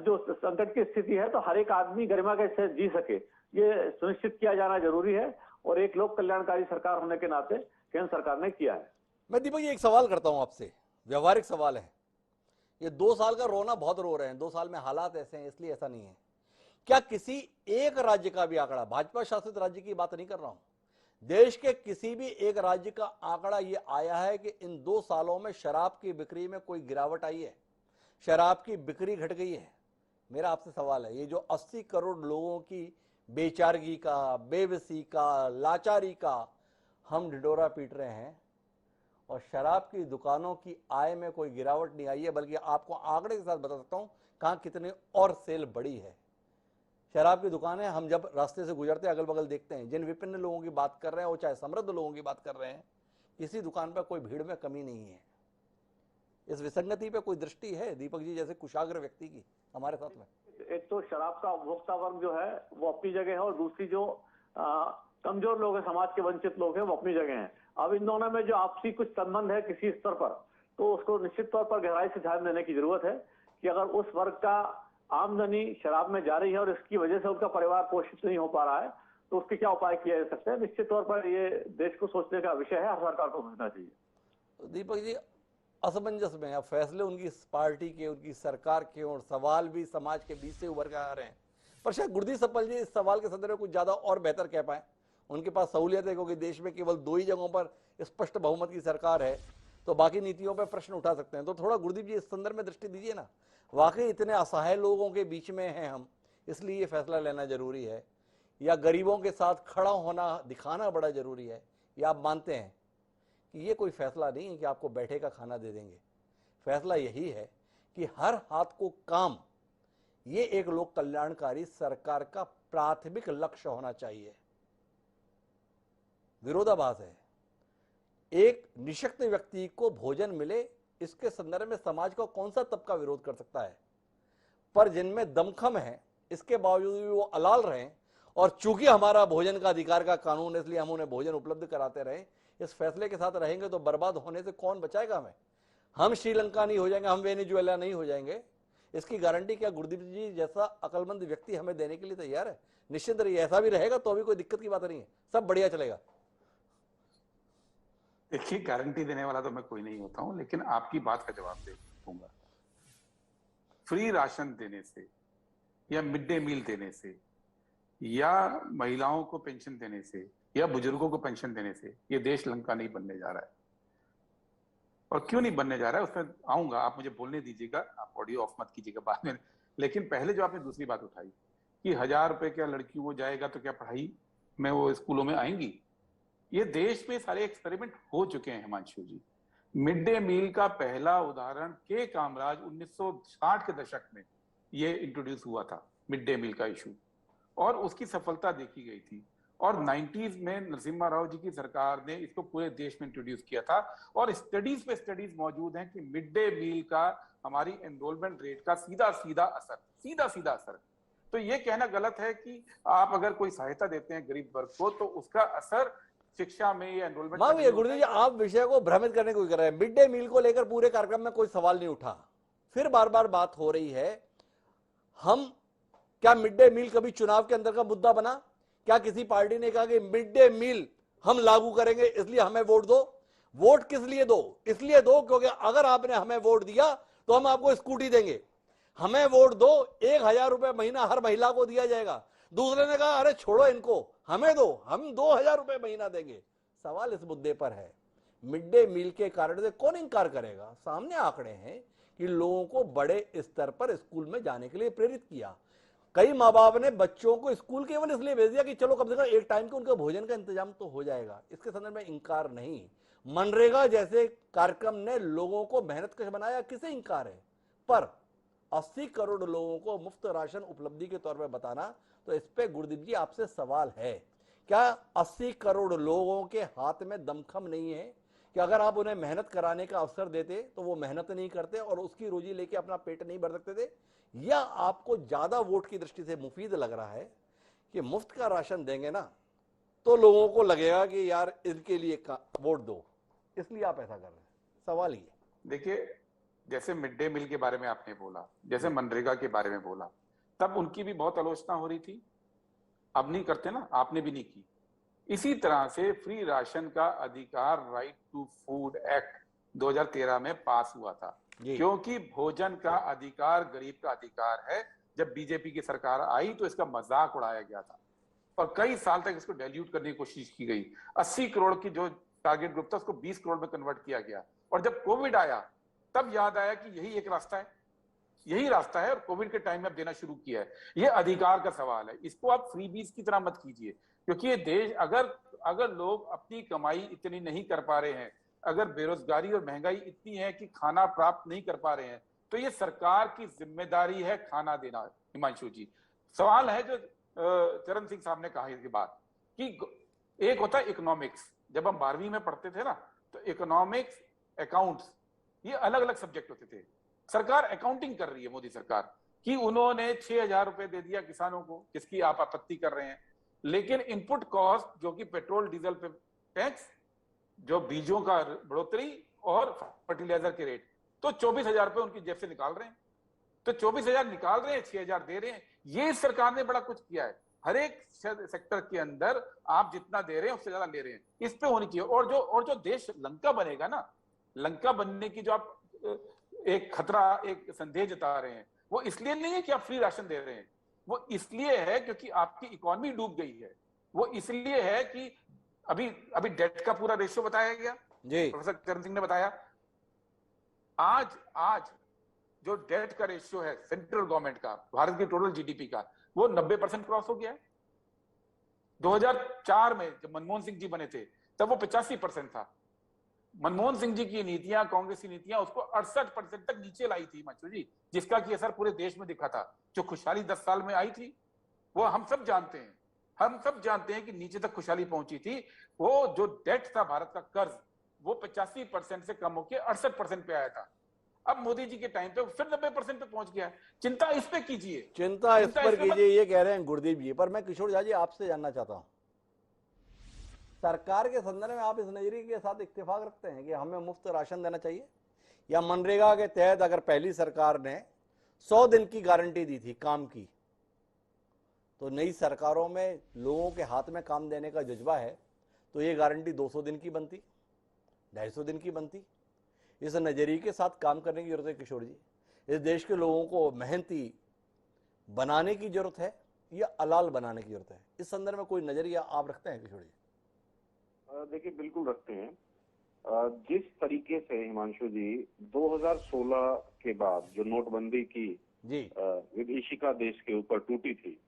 जो संकट की स्थिति है, तो हर एक आदमी गरिमा के साथ जी सके, ये सुनिश्चित किया जाना जरूरी है, और एक लोक कल्याणकारी सरकार होने के नाते केंद्र सरकार ने किया है। मैं दीपक जी एक सवाल करता हूं आपसे, व्यवहारिक सवाल है। ये 2 साल का रोना बहुत रो रहे हैं, 2 साल में हालात ऐसे हैं इसलिए ऐसा नहीं है। क्या किसी एक राज्य का भी आंकड़ा, भाजपा शासित राज्य की बात नहीं कर रहा हूं, देश के किसी भी एक राज्य का आंकड़ा ये आया है कि इन 2 सालों में शराब की बिक्री में कोई गिरावट आई है, शराब की बिक्री घट गई है? मेरा आपसे सवाल है, ये जो 80 करोड़ लोगों की बेचारगी का, बेबसी का, लाचारी का हम ढिढोरा पीट रहे हैं, और शराब की दुकानों की आय में कोई गिरावट नहीं आई है, बल्कि आपको आंकड़े के साथ बता सकता हूं कहां कितने और सेल बढ़ी है। शराब की दुकानें हम जब रास्ते से गुजरते हैं, अगल बगल देखते हैं, जिन विभिन्न लोगों की बात कर रहे हैं, वो चाहे समृद्ध लोगों की बात कर रहे हैं, किसी दुकान पर कोई भीड़ में कमी नहीं है। इस विसंगति पे कोई दृष्टि है दीपक जी जैसे कुशाग्र व्यक्ति की हमारे साथ में? एक तो शराब का उपभोक्ता वर्ग जो है वो अपनी जगह है, और दूसरी जो कमजोर लोग हैं, समाज के वंचित लोग हैं, वो अपनी जगह हैं। अब इन दोनों में जो आपसी कुछ संबंध है किसी स्तर पर, तो उसको निश्चित तौर पर गहराई से ध्यान देने की जरूरत है कि अगर उस वर्ग का आमदनी शराब में जा रही है और इसकी वजह से उनका परिवार पोषित नहीं हो पा रहा है, तो उसके क्या उपाय किए जा सकते हैं। निश्चित तौर पर ये देश को सोचने का विषय है, हर सरकार को सोचना चाहिए। दीपक जी असमंजस में अब फैसले उनकी पार्टी के, उनकी सरकार के, और सवाल भी समाज के बीच से उभर कर आ रहे हैं, पर शायद गुरदीप सप्पल जी इस सवाल के संदर्भ में कुछ ज्यादा और बेहतर कह पाए। उनके पास सहूलियत है क्योंकि देश में केवल 2 ही जगहों पर स्पष्ट बहुमत की सरकार है, तो बाकी नीतियों पर प्रश्न उठा सकते हैं। तो थोड़ा गुरदीप जी इस संदर्भ में दृष्टि दीजिए ना, वाकई इतने असहाय लोगों के बीच में हैं हम, इसलिए ये फैसला लेना जरूरी है, या गरीबों के साथ खड़ा होना, दिखाना बड़ा जरूरी है, या आप मानते हैं कि ये कोई फैसला नहीं है कि आपको बैठे का खाना दे देंगे? फैसला यही है कि हर हाथ को काम, ये एक लोक कल्याणकारी सरकार का प्राथमिक लक्ष्य होना चाहिए। विरोधाभास है, एक निशक्त व्यक्ति को भोजन मिले, इसके संदर्भ में समाज का कौन सा तबका विरोध कर सकता है? पर जिनमें दमखम है, इसके बावजूद भी वो अलाल रहे, और चूंकि हमारा भोजन का अधिकार का कानून है इसलिए हम उन्हें भोजन उपलब्ध कराते रहे, इस फैसले के साथ रहेंगे तो बर्बाद होने से कौन बचाएगा हमें? हम श्रीलंका नहीं हो जाएंगे, हम वेनेजुएला नहीं हो जाएंगे, इसकी गारंटी क्या गुरदीप जी जैसा अकलमंद व्यक्ति हमें देने के लिए तैयार है? निश्चित रहिए, ऐसा भी रहेगा तो भी कोई दिक्कत की बात नहीं है, सब बढ़िया चलेगा। देखिए, गारंटी देने वाला तो मैं कोई नहीं होता हूं, लेकिन आपकी बात का जवाब दे दूंगा। फ्री राशन देने से, या मिड डे मील देने से, या महिलाओं को पेंशन देने से, या बुजुर्गों को पेंशन देने से ये देश लंका नहीं बनने जा रहा है। और क्यों नहीं बनने जा रहा है उसमें आऊंगा, आप मुझे बोलने दीजिएगा, आप ऑडियो ऑफ मत कीजिएगा बाद में। लेकिन पहले जो आपने दूसरी बात उठाई कि 1000 रुपए क्या लड़कियों को जाएगा तो क्या पढ़ाई में वो स्कूलों में आएंगी, ये देश में सारे एक्सपेरिमेंट हो चुके हैं हिमांशु जी। मिड डे मील का पहला उदाहरण के कामराज 1960 के दशक में ये इंट्रोड्यूस हुआ था, मिड डे मील का इशू, और उसकी सफलता देखी गई थी। और 90s में नरसिम्हा राव जी की सरकार ने इसको पूरे देश में इंट्रोड्यूस किया था, और स्टडीज पे स्टडीज मौजूद हैं कि मिड डे मील का हमारी एनरोलमेंट रेट का सीधा सीधा असर। तो ये कहना गलत है कि आप अगर कोई सहायता देते हैं गरीब वर्ग को तो उसका असर शिक्षा में या एनरोलमेंट। मानवीय गुरुदेव जी, आप विषय को भ्रमित करने की कोशिश कर रहे हैं। मिड डे मील को लेकर पूरे कार्यक्रम में कोई सवाल नहीं उठा, फिर बार बार बात हो रही है। हम क्या मिड डे मील कभी चुनाव के अंदर का मुद्दा बना? क्या किसी पार्टी ने कहा कि मिड डे मील हम लागू करेंगे इसलिए हमें वोट दो? वोट किस लिए दो? इसलिए दो क्योंकि अगर आपने हमें वोट दिया तो हम आपको स्कूटी देंगे। हमें वोट दो, 1,000 रुपए महीना हर महिला को दिया जाएगा। दूसरे ने कहा अरे छोड़ो इनको, हमें दो, हम 2,000 रुपए महीना देंगे। सवाल इस मुद्दे पर है, मिड डे मील के कारण से कौन इंकार करेगा? सामने आंकड़े हैं कि लोगों को बड़े स्तर पर स्कूल में जाने के लिए प्रेरित किया। कई माँ बाप ने बच्चों को स्कूल केवल इसलिए भेज दिया कि चलो कम से कम एक टाइम के उनके भोजन का इंतजाम तो हो जाएगा। इसके संदर्भ में इंकार नहीं। मनरेगा जैसे कार्यक्रम ने लोगों को मेहनतकश बनाया, किसे इंकार है? पर 80 करोड़ लोगों को मुफ्त राशन उपलब्धि के तौर पर बताना, तो इस पे गुरुदेव जी आपसे सवाल है, क्या 80 करोड़ लोगों के हाथ में दमखम नहीं है कि अगर आप उन्हें मेहनत कराने का अवसर देते तो वो मेहनत नहीं करते और उसकी रोजी लेके अपना पेट नहीं भर सकते थे? या आपको ज्यादा वोट की दृष्टि से मुफीद लग रहा है कि मुफ्त का राशन देंगे ना तो लोगों को लगेगा कि यार इनके लिए वोट दो, इसलिए आप ऐसा कर रहे हैं? सवाल ये देखिए, जैसे मिड डे मील के बारे में आपने बोला, जैसे मनरेगा के बारे में बोला, तब उनकी भी बहुत आलोचना हो रही थी। अब नहीं करते ना, आपने भी नहीं की। इसी तरह से फ्री राशन का अधिकार, राइट टू फूड एक्ट 2013 में पास हुआ था, क्योंकि भोजन का अधिकार गरीब का अधिकार है। जब बीजेपी की सरकार आई तो इसका मजाक उड़ाया गया था और कई साल तक इसको डाइल्यूट करने की कोशिश की गई। 80 करोड़ की जो टारगेट ग्रुप था उसको 20 करोड़ में कन्वर्ट किया गया, और जब कोविड आया तब याद आया कि यही एक रास्ता है, यही रास्ता है, और कोविड के टाइम में अब देना शुरू किया है। ये अधिकार का सवाल है, इसको आप फ्रीबीज की तरह मत कीजिए, क्योंकि ये देश अगर लोग अपनी कमाई इतनी नहीं कर पा रहे हैं, अगर बेरोजगारी और महंगाई इतनी है कि खाना प्राप्त नहीं कर पा रहे हैं, तो ये सरकार की जिम्मेदारी है खाना देना। हिमांशु जी, सवाल है जो चरण सिंह साहब ने कहा इसके बाद कि एक होता है इकोनॉमिक्स, जब हम 12वीं में पढ़ते थे ना तो इकोनॉमिक्स, अकाउंट्स, ये अलग अलग सब्जेक्ट होते थे। सरकार अकाउंटिंग कर रही है, मोदी सरकार, कि उन्होंने 6,000 रुपए दे दिया किसानों को, जिसकी आप आपत्ति कर रहे हैं, लेकिन इनपुट कॉस्ट जो कि पेट्रोल डीजल पे टैक्स, जो बीजों का बढ़ोतरी और फर्टिलाइजर के रेट, तो 24,000 रुपए उनकी जेब से निकाल रहे हैं। तो 24,000 निकाल रहे हैं, 6,000 दे रहे हैं। ये सरकार ने बड़ा कुछ किया है, हर एक सेक्टर के अंदर आप जितना दे रहे हैं उससे ज्यादा ले रहे हैं, इस पे होनी चाहिए। और जो देश लंका बनेगा ना, लंका बनने की जो आप एक खतरा, एक संदेह जता रहे हैं, वो इसलिए नहीं है कि आप फ्री राशन दे रहे हैं, वो इसलिए है क्योंकि आपकी इकोनॉमी डूब गई है। वो इसलिए है कि अभी डेट का पूरा रेशियो बताया गया जी, प्रोफेसर चरण सिंह ने बताया। आज जो डेट का रेशियो है सेंट्रल गवर्नमेंट का, भारत की टोटल जीडीपी का, वो 90% क्रॉस हो गया है। 2004 में जब मनमोहन सिंह जी बने थे तब वो 85% था। मनमोहन सिंह जी की नीतियां, कांग्रेस की नीतियां उसको 68% तक नीचे लाई थी मंचू जी, जिसका कि असर पूरे देश में दिखा था। जो खुशहाली 10 साल में आई थी वो हम सब जानते हैं, हम सब जानते हैं कि नीचे तक खुशहाली पहुंची थी। वो जो डेट था भारत का कर्ज, वो 85% से कम होकर 68% पे आया था। अब मोदी जी के टाइम पे फिर 90% पे पहुंच गया। चिंता इस पे कीजिए, चिंता इस पर कीजिए, ये कह रहे हैं गुरुदेव जी। पर मैं किशोर झा जी आपसे जानना चाहता हूं, सरकार के संदर्भ में आप इस नजरिए के साथ इत्तेफाक रखते हैं कि हमें मुफ्त राशन देना चाहिए, या मनरेगा के तहत अगर पहली सरकार ने 100 दिन की गारंटी दी थी काम की, तो नई सरकारों में लोगों के हाथ में काम देने का जज्बा है, तो ये गारंटी 200 दिन की बनती, 250 दिन की बनती। इस नजरिए के साथ काम करने की जरूरत है किशोर जी। इस देश के लोगों को मेहनती बनाने की जरूरत है या अलाल बनाने की जरूरत है? इस संदर्भ में कोई नजरिया आप रखते हैं किशोर जी? देखिए, बिल्कुल रखते हैं। जिस तरीके से हिमांशु जी 2016 के बाद जो नोटबंदी की विभीषिका देश के ऊपर टूटी थी,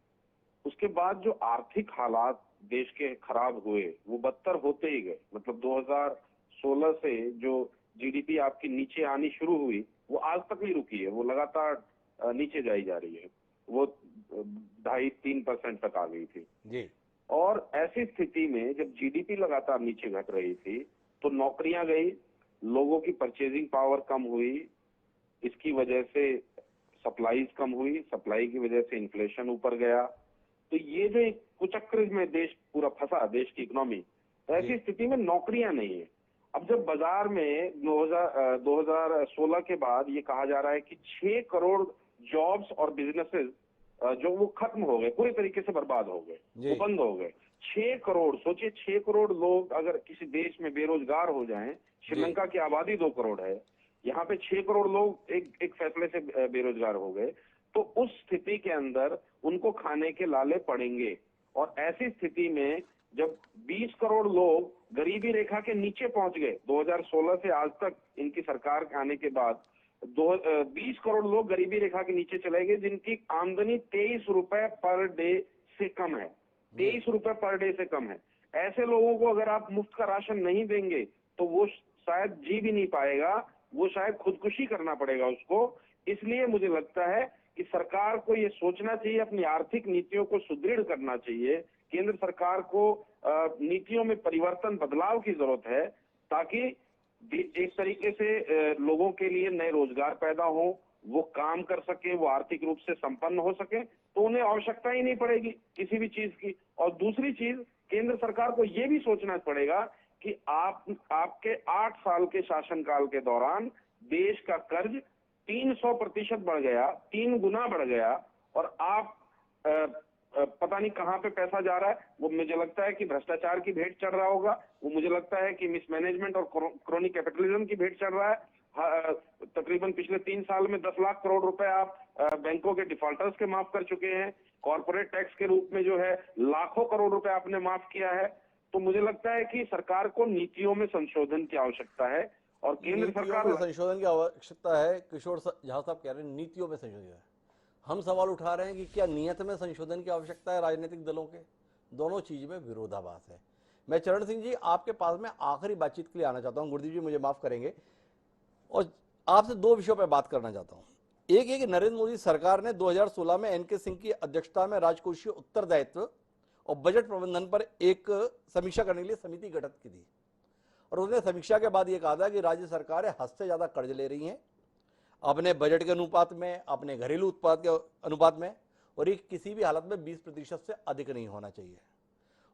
उसके बाद जो आर्थिक हालात देश के खराब हुए वो बदतर होते ही गए। मतलब 2016 से जो जीडीपी आपकी नीचे आनी शुरू हुई वो आज तक नहीं रुकी है, वो लगातार नीचे जाई जा रही है, वो 2.5-3% तक आ गई थी जी। और ऐसी स्थिति में जब जीडीपी लगातार नीचे घट रही थी तो नौकरियां गई, लोगों की परचेजिंग पावर कम हुई, इसकी वजह से सप्लाईज कम हुई, सप्लाई की वजह से इन्फ्लेशन ऊपर गया। तो ये जो एक कुचक्र में देश पूरा फंसा, देश की इकोनॉमी, ऐसी स्थिति में नौकरियां नहीं है। अब जब बाजार में 2016 के बाद ये कहा जा रहा है कि 6 करोड़ जॉब्स और बिजनेसेस जो वो खत्म हो गए, पूरी तरीके से बर्बाद हो गए, वो बंद हो गए। 6 करोड़, सोचिए 6 करोड़ लोग अगर किसी देश में बेरोजगार हो जाएं, श्रीलंका की आबादी 2 करोड़ है, यहाँ पे 6 करोड़ लोग एक फैसले से बेरोजगार हो गए, तो उस स्थिति के अंदर उनको खाने के लाले पड़ेंगे। और ऐसी स्थिति में जब 20 करोड़ लोग गरीबी रेखा के नीचे पहुंच गए, 2016 से आज तक इनकी सरकार आने के बाद 20 करोड़ लोग गरीबी रेखा के नीचे चले गए, जिनकी आमदनी 23 रुपए पर डे से कम है, 23 रुपए पर डे से कम है। ऐसे लोगों को अगर आप मुफ्त का राशन नहीं देंगे तो वो शायद जी भी नहीं पाएगा, वो शायद खुदकुशी करना पड़ेगा उसको। इसलिए मुझे लगता है कि सरकार को ये सोचना चाहिए, अपनी आर्थिक नीतियों को सुदृढ़ करना चाहिए। केंद्र सरकार को नीतियों में परिवर्तन, बदलाव की जरूरत है, ताकि एक तरीके से लोगों के लिए नए रोजगार पैदा हो, वो काम कर सके, वो आर्थिक रूप से संपन्न हो सके, तो उन्हें आवश्यकता ही नहीं पड़ेगी किसी भी चीज की। और दूसरी चीज, केंद्र सरकार को ये भी सोचना पड़ेगा कि आपके 8 साल के शासनकाल के दौरान देश का कर्ज 300% बढ़ गया, 3 गुना बढ़ गया, और आप पता नहीं कहाँ पे पैसा जा रहा है। वो मुझे लगता है कि भ्रष्टाचार की भेंट चढ़ रहा होगा, वो मुझे लगता है कि मिसमैनेजमेंट और क्रोनिक कैपिटलिज्म की भेंट चढ़ रहा है। तकरीबन पिछले 3 साल में 10 लाख करोड़ रुपए आप बैंकों के डिफॉल्टर्स के माफ कर चुके हैं। कॉर्पोरेट टैक्स के रूप में जो है लाखों करोड़ रुपए आपने माफ किया है। तो मुझे लगता है कि सरकार को नीतियों में संशोधन की आवश्यकता है और केंद्र सरकार में संशोधन की आवश्यकता है। किशोर झा साहब कह रहे हैं नीतियों में संशोधन है। हम सवाल उठा रहे हैं कि क्या नियत में संशोधन की आवश्यकता है राजनीतिक दलों के? दोनों चीज में विरोधाभास है। मैं चरण सिंह जी आपके पास में आखिरी बातचीत के लिए आना चाहता हूं, गुरदीप जी मुझे माफ करेंगे, और आपसे 2 विषयों पर बात करना चाहता हूं। एक है कि नरेंद्र मोदी सरकार ने 2016 में एनके सिंह की अध्यक्षता में राजकोषीय उत्तरदायित्व और बजट प्रबंधन पर एक समीक्षा करने के लिए समिति गठित की थी, और उसने समीक्षा के बाद यह कहा था कि राज्य सरकारें हद से ज्यादा कर्ज ले रही हैं अपने बजट के अनुपात में, अपने घरेलू उत्पाद के अनुपात में, और ये किसी भी हालत में 20% से अधिक नहीं होना चाहिए।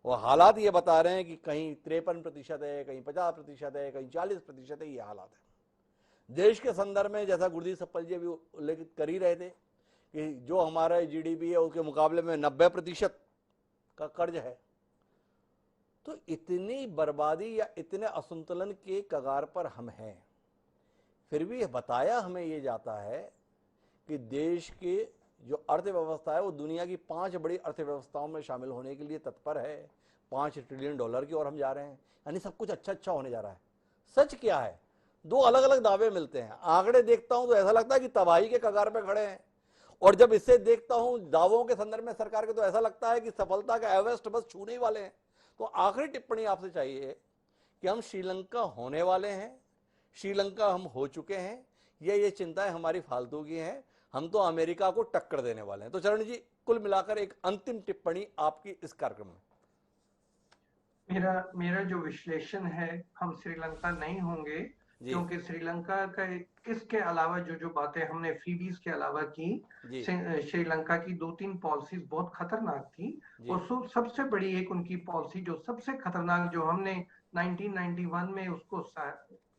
और हालात ये बता रहे हैं कि कहीं 53% है, कहीं 50% है, कहीं 40% है। ये हालात है देश के संदर्भ में। जैसा गुरदीप सप्पल जी भी उल्लेखित कर ही रहे थे कि जो हमारा जीडीपी है उसके मुकाबले में 90% का कर्ज है। तो इतनी बर्बादी या इतने असंतुलन के कगार पर हम हैं, फिर भी बताया हमें ये जाता है कि देश के जो अर्थव्यवस्था है वो दुनिया की 5 बड़ी अर्थव्यवस्थाओं में शामिल होने के लिए तत्पर है। $5 ट्रिलियन की ओर हम जा रहे हैं, यानी सब कुछ अच्छा होने जा रहा है। सच क्या है? 2 अलग अलग दावे मिलते हैं। आंकड़े देखता हूं तो ऐसा लगता है कि तबाही के कगार पर खड़े हैं, और जब इसे देखता हूं दावों के संदर्भ में सरकार के, तो ऐसा लगता है कि सफलता का एवरेस्ट बस छूने ही वाले हैं। तो आखिरी टिप्पणी आपसे चाहिए कि हम श्रीलंका होने वाले हैं, श्रीलंका हम हो चुके हैं, ये चिंताएं हमारी फालतू की हैं, हम तो अमेरिका को टक्कर देने वाले हैं। तो चरण जी कुल मिलाकर एक अंतिम टिप्पणी आपकी इस कार्यक्रम में। मेरा जो विश्लेषण है, हम श्रीलंका नहीं होंगे, क्योंकि श्रीलंका का इसके अलावा जो बातें हमने फ्रीबीज के अलावा की, श्रीलंका की 2-3 पॉलिसीज बहुत खतरनाक थी। और सबसे बड़ी एक उनकी पॉलिसी जो सबसे खतरनाक, जो हमने 1991 में उसको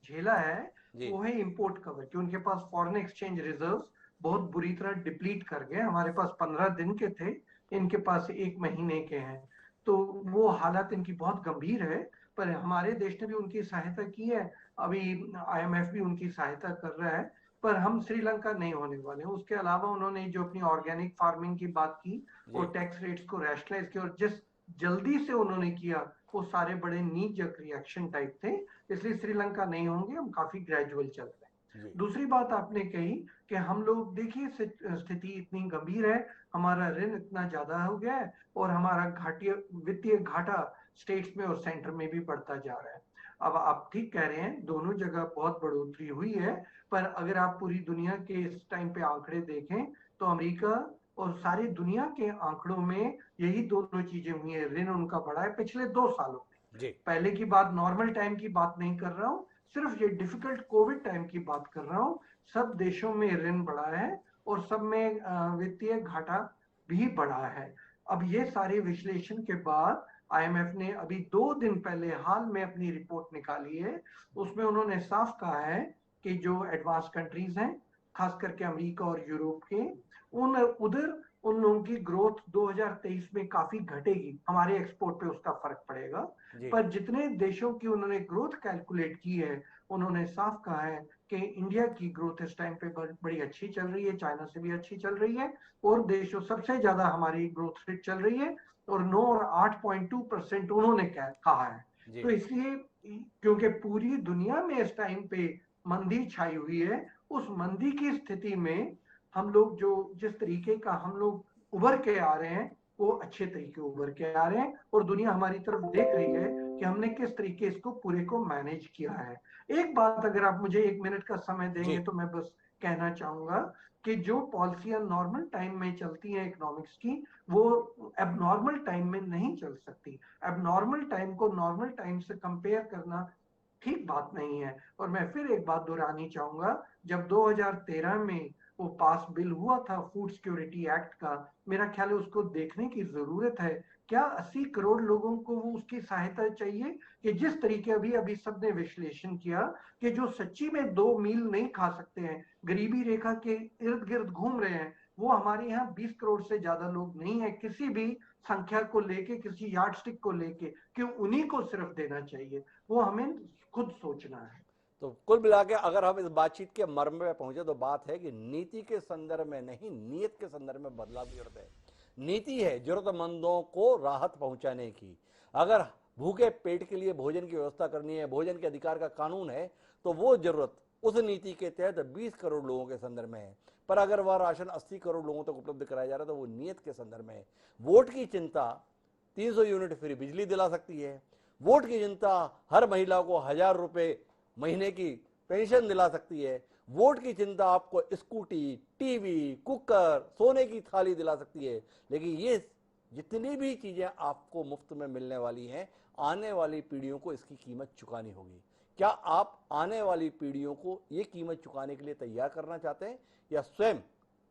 झेला है, वो है इंपोर्ट कवर। कि उनके पास फॉरेन एक्सचेंज रिजर्व्स बहुत बुरी तरह डिप्लीट कर गए। हमारे पास 15 दिन के थे, इनके पास 1 महीने के हैं। तो वो हालत इनकी बहुत गंभीर है, पर हमारे देश ने भी उनकी सहायता की है। अभी IMF भी उनकी सहायता कर रहा है, पर हम श्रीलंका नहीं होने वाले हैं। उसके अलावा उन्होंने जो अपनी ऑर्गेनिक फार्मिंग की बात की और टैक्स रेट्स को रैशनलाइज किया, और जिस जल्दी से उन्होंने किया वो सारे बड़े नीज रिएक्शन टाइप थे। इसलिए श्रीलंका नहीं होंगे, हम काफी ग्रेजुअल चल रहे हैं। दूसरी बात आपने कही कि हम लोग, देखिए स्थिति इतनी गंभीर है, हमारा ऋण इतना ज्यादा हो गया है और हमारा वित्तीय घाटा स्टेट्स में और सेंटर में भी बढ़ता जा रहा है। अब आप ठीक कह रहे हैं, दोनों जगह बहुत बढ़ोतरी हुई है, पर अगर आप पूरी दुनिया के इस टाइम पे आंकड़े देखें तो अमेरिका और सारी दुनिया के आंकड़ों में यही दोनों चीजें हुई है, ऋण उनका बढ़ा है पिछले 2 सालों में। जी। पहले की बात, नॉर्मल टाइम की बात नहीं कर रहा हूं, सिर्फ ये डिफिकल्ट कोविड टाइम की बात कर रहा हूं। सब देशों में ऋण बढ़ा है और सब में वित्तीय घाटा भी बढ़ा है। अब ये सारे विश्लेषण के बाद आईएमएफ ने अभी 2 दिन पहले हाल में अपनी रिपोर्ट निकाली है, उसमें उन्होंने साफ कहा है कि जो एडवांस कंट्रीज हैं, खास करके अमेरिका और यूरोप के, उन लोगों की ग्रोथ 2023 में काफी घटेगी, हमारे एक्सपोर्ट पे उसका फर्क पड़ेगा। पर जितने देशों की उन्होंने ग्रोथ कैलकुलेट की है, उन्होंने साफ कहा है कि इंडिया की ग्रोथ इस टाइम पे बड़ी अच्छी चल रही है, चाइना से भी अच्छी चल रही है, और देशों सबसे ज्यादा हमारी ग्रोथ रेट चल रही है, और 9 और 8.2% उन्होंने कहा है। तो इसलिए, क्योंकि पूरी दुनिया में इस टाइम पे मंदी छाई हुई है, उस मंदी की स्थिति में हम लोग जो जिस तरीके का हम लोग उभर के आ रहे हैं, वो अच्छे तरीके उभर के आ रहे हैं, और दुनिया हमारी तरफ देख रही है कि हमने किस तरीके इसको पूरे को मैनेज किया है। एक बात अगर आप मुझे 1 मिनट का समय देंगे तो मैं बस कहना चाहूंगा कि जो पॉलिसियां नॉर्मल टाइम में चलती हैं इकोनॉमिक्स की, वो एबनॉर्मल टाइम में नहीं चल सकती। एबनॉर्मल टाइम को नॉर्मल टाइम से कंपेयर करना ठीक बात नहीं है। और मैं फिर एक बात दोहरानी चाहूंगा, जब 2013 में वो पास बिल हुआ था फूड सिक्योरिटी एक्ट का, मेरा ख्याल है उसको देखने की जरूरत है। क्या 80 करोड़ लोगों को वो उसकी सहायता चाहिए, कि जिस तरीके अभी सबने विश्लेषण किया कि जो सच्ची में 2 मील नहीं खा सकते हैं, गरीबी रेखा के इर्द गिर्द घूम रहे हैं, वो हमारे यहाँ 20 करोड़ से ज्यादा लोग नहीं है, किसी भी संख्या को लेके, किसी यार्डस्टिक को लेके, कि उन्हीं को सिर्फ देना चाहिए। वो हमें खुद सोचना है। तो कुल मिला के अगर हम इस बातचीत के मर्म में पहुंचे तो बात है कि नीति के संदर्भ में नहीं, नियत के संदर्भ में बदलाव की जरूरत है। नीति है जरूरतमंदों को राहत पहुंचाने की। अगर भूखे पेट के लिए भोजन की व्यवस्था करनी है, भोजन के अधिकार का कानून है, तो वो जरूरत उस नीति के तहत 20 करोड़ लोगों के संदर्भ में है। पर अगर वह राशन 80 करोड़ लोगों तक उपलब्ध कराया जा रहा है तो वो नियत के संदर्भ में है। वोट की चिंता 300 यूनिट फ्री बिजली दिला सकती है। वोट की चिंता हर महिला को 1000 रुपए महीने की पेंशन दिला सकती है। वोट की चिंता आपको स्कूटी, टीवी, कुकर, सोने की थाली दिला सकती है। लेकिन ये जितनी भी चीजें आपको मुफ्त में मिलने वाली हैं, आने वाली पीढ़ियों को इसकी कीमत चुकानी होगी। क्या आप आने वाली पीढ़ियों को ये कीमत चुकाने के लिए तैयार करना चाहते हैं, या स्वयं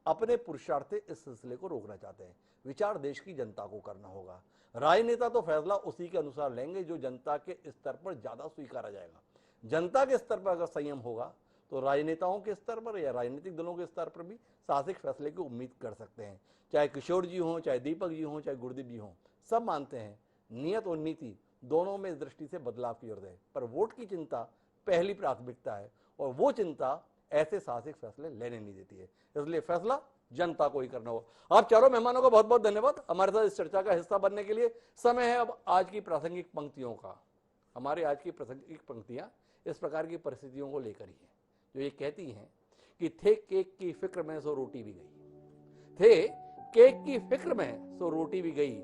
अपने पुरुषार्थ से इस सिलसिले को रोकना चाहते हैं? विचार देश की जनता को करना होगा। राजनेता तो फैसला उसी के अनुसार लेंगे जो जनता के स्तर पर ज्यादा स्वीकारा जाएगा। जनता के स्तर पर अगर संयम होगा तो राजनेताओं के स्तर पर या राजनीतिक दलों के स्तर पर भी साहसिक फैसले की उम्मीद कर सकते हैं। चाहे किशोर जी हों, चाहे दीपक जी हों, चाहे गुरदीप जी हों, सब मानते हैं नियत और नीति दोनों में इस दृष्टि से बदलाव की जरूरत है। पर वोट की चिंता पहली प्राथमिकता है, और वो चिंता ऐसे साहसिक फैसले लेने नहीं देती है। इसलिए फैसला जनता को ही करना होगा। आप चारों मेहमानों का बहुत बहुत धन्यवाद हमारे साथ इस चर्चा का हिस्सा बनने के लिए। समय है अब आज की प्रासंगिक पंक्तियों का। हमारे आज की प्रासंगिक पंक्तियां इस प्रकार की परिस्थितियों को लेकर ही है, जो ये कहती हैं कि थे केक की फिक्र में सो रोटी भी गई, थे केक की फिक्र में सो रोटी भी गई,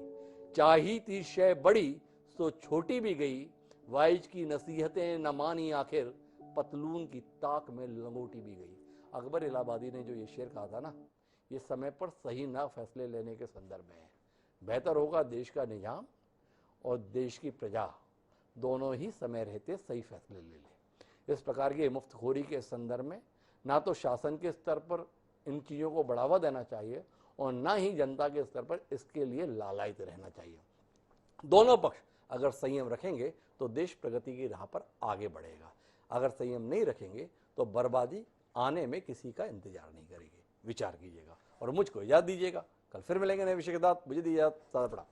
चाही थी शय बड़ी सो छोटी भी गई, वाइज की नसीहतें न मानी आखिर, पतलून की ताक में लंगोटी भी गई। अकबर इलाहाबादी ने जो ये शेर कहा था ना, ये समय पर सही ना फैसले लेने के संदर्भ में है। बेहतर होगा देश का निजाम और देश की प्रजा दोनों ही समय रहते सही फैसले ले लें। इस प्रकार की मुफ्तखोरी के संदर्भ में ना तो शासन के स्तर पर इन चीज़ों को बढ़ावा देना चाहिए और ना ही जनता के स्तर पर इसके लिए लालायित रहना चाहिए। दोनों पक्ष अगर संयम रखेंगे तो देश प्रगति की राह पर आगे बढ़ेगा। अगर संयम नहीं रखेंगे तो बर्बादी आने में किसी का इंतजार नहीं करेगी। विचार कीजिएगा और मुझको इजाजत दीजिएगा। कल फिर मिलेंगे नए विषय के साथ। मुझे दीजिए इजाजत।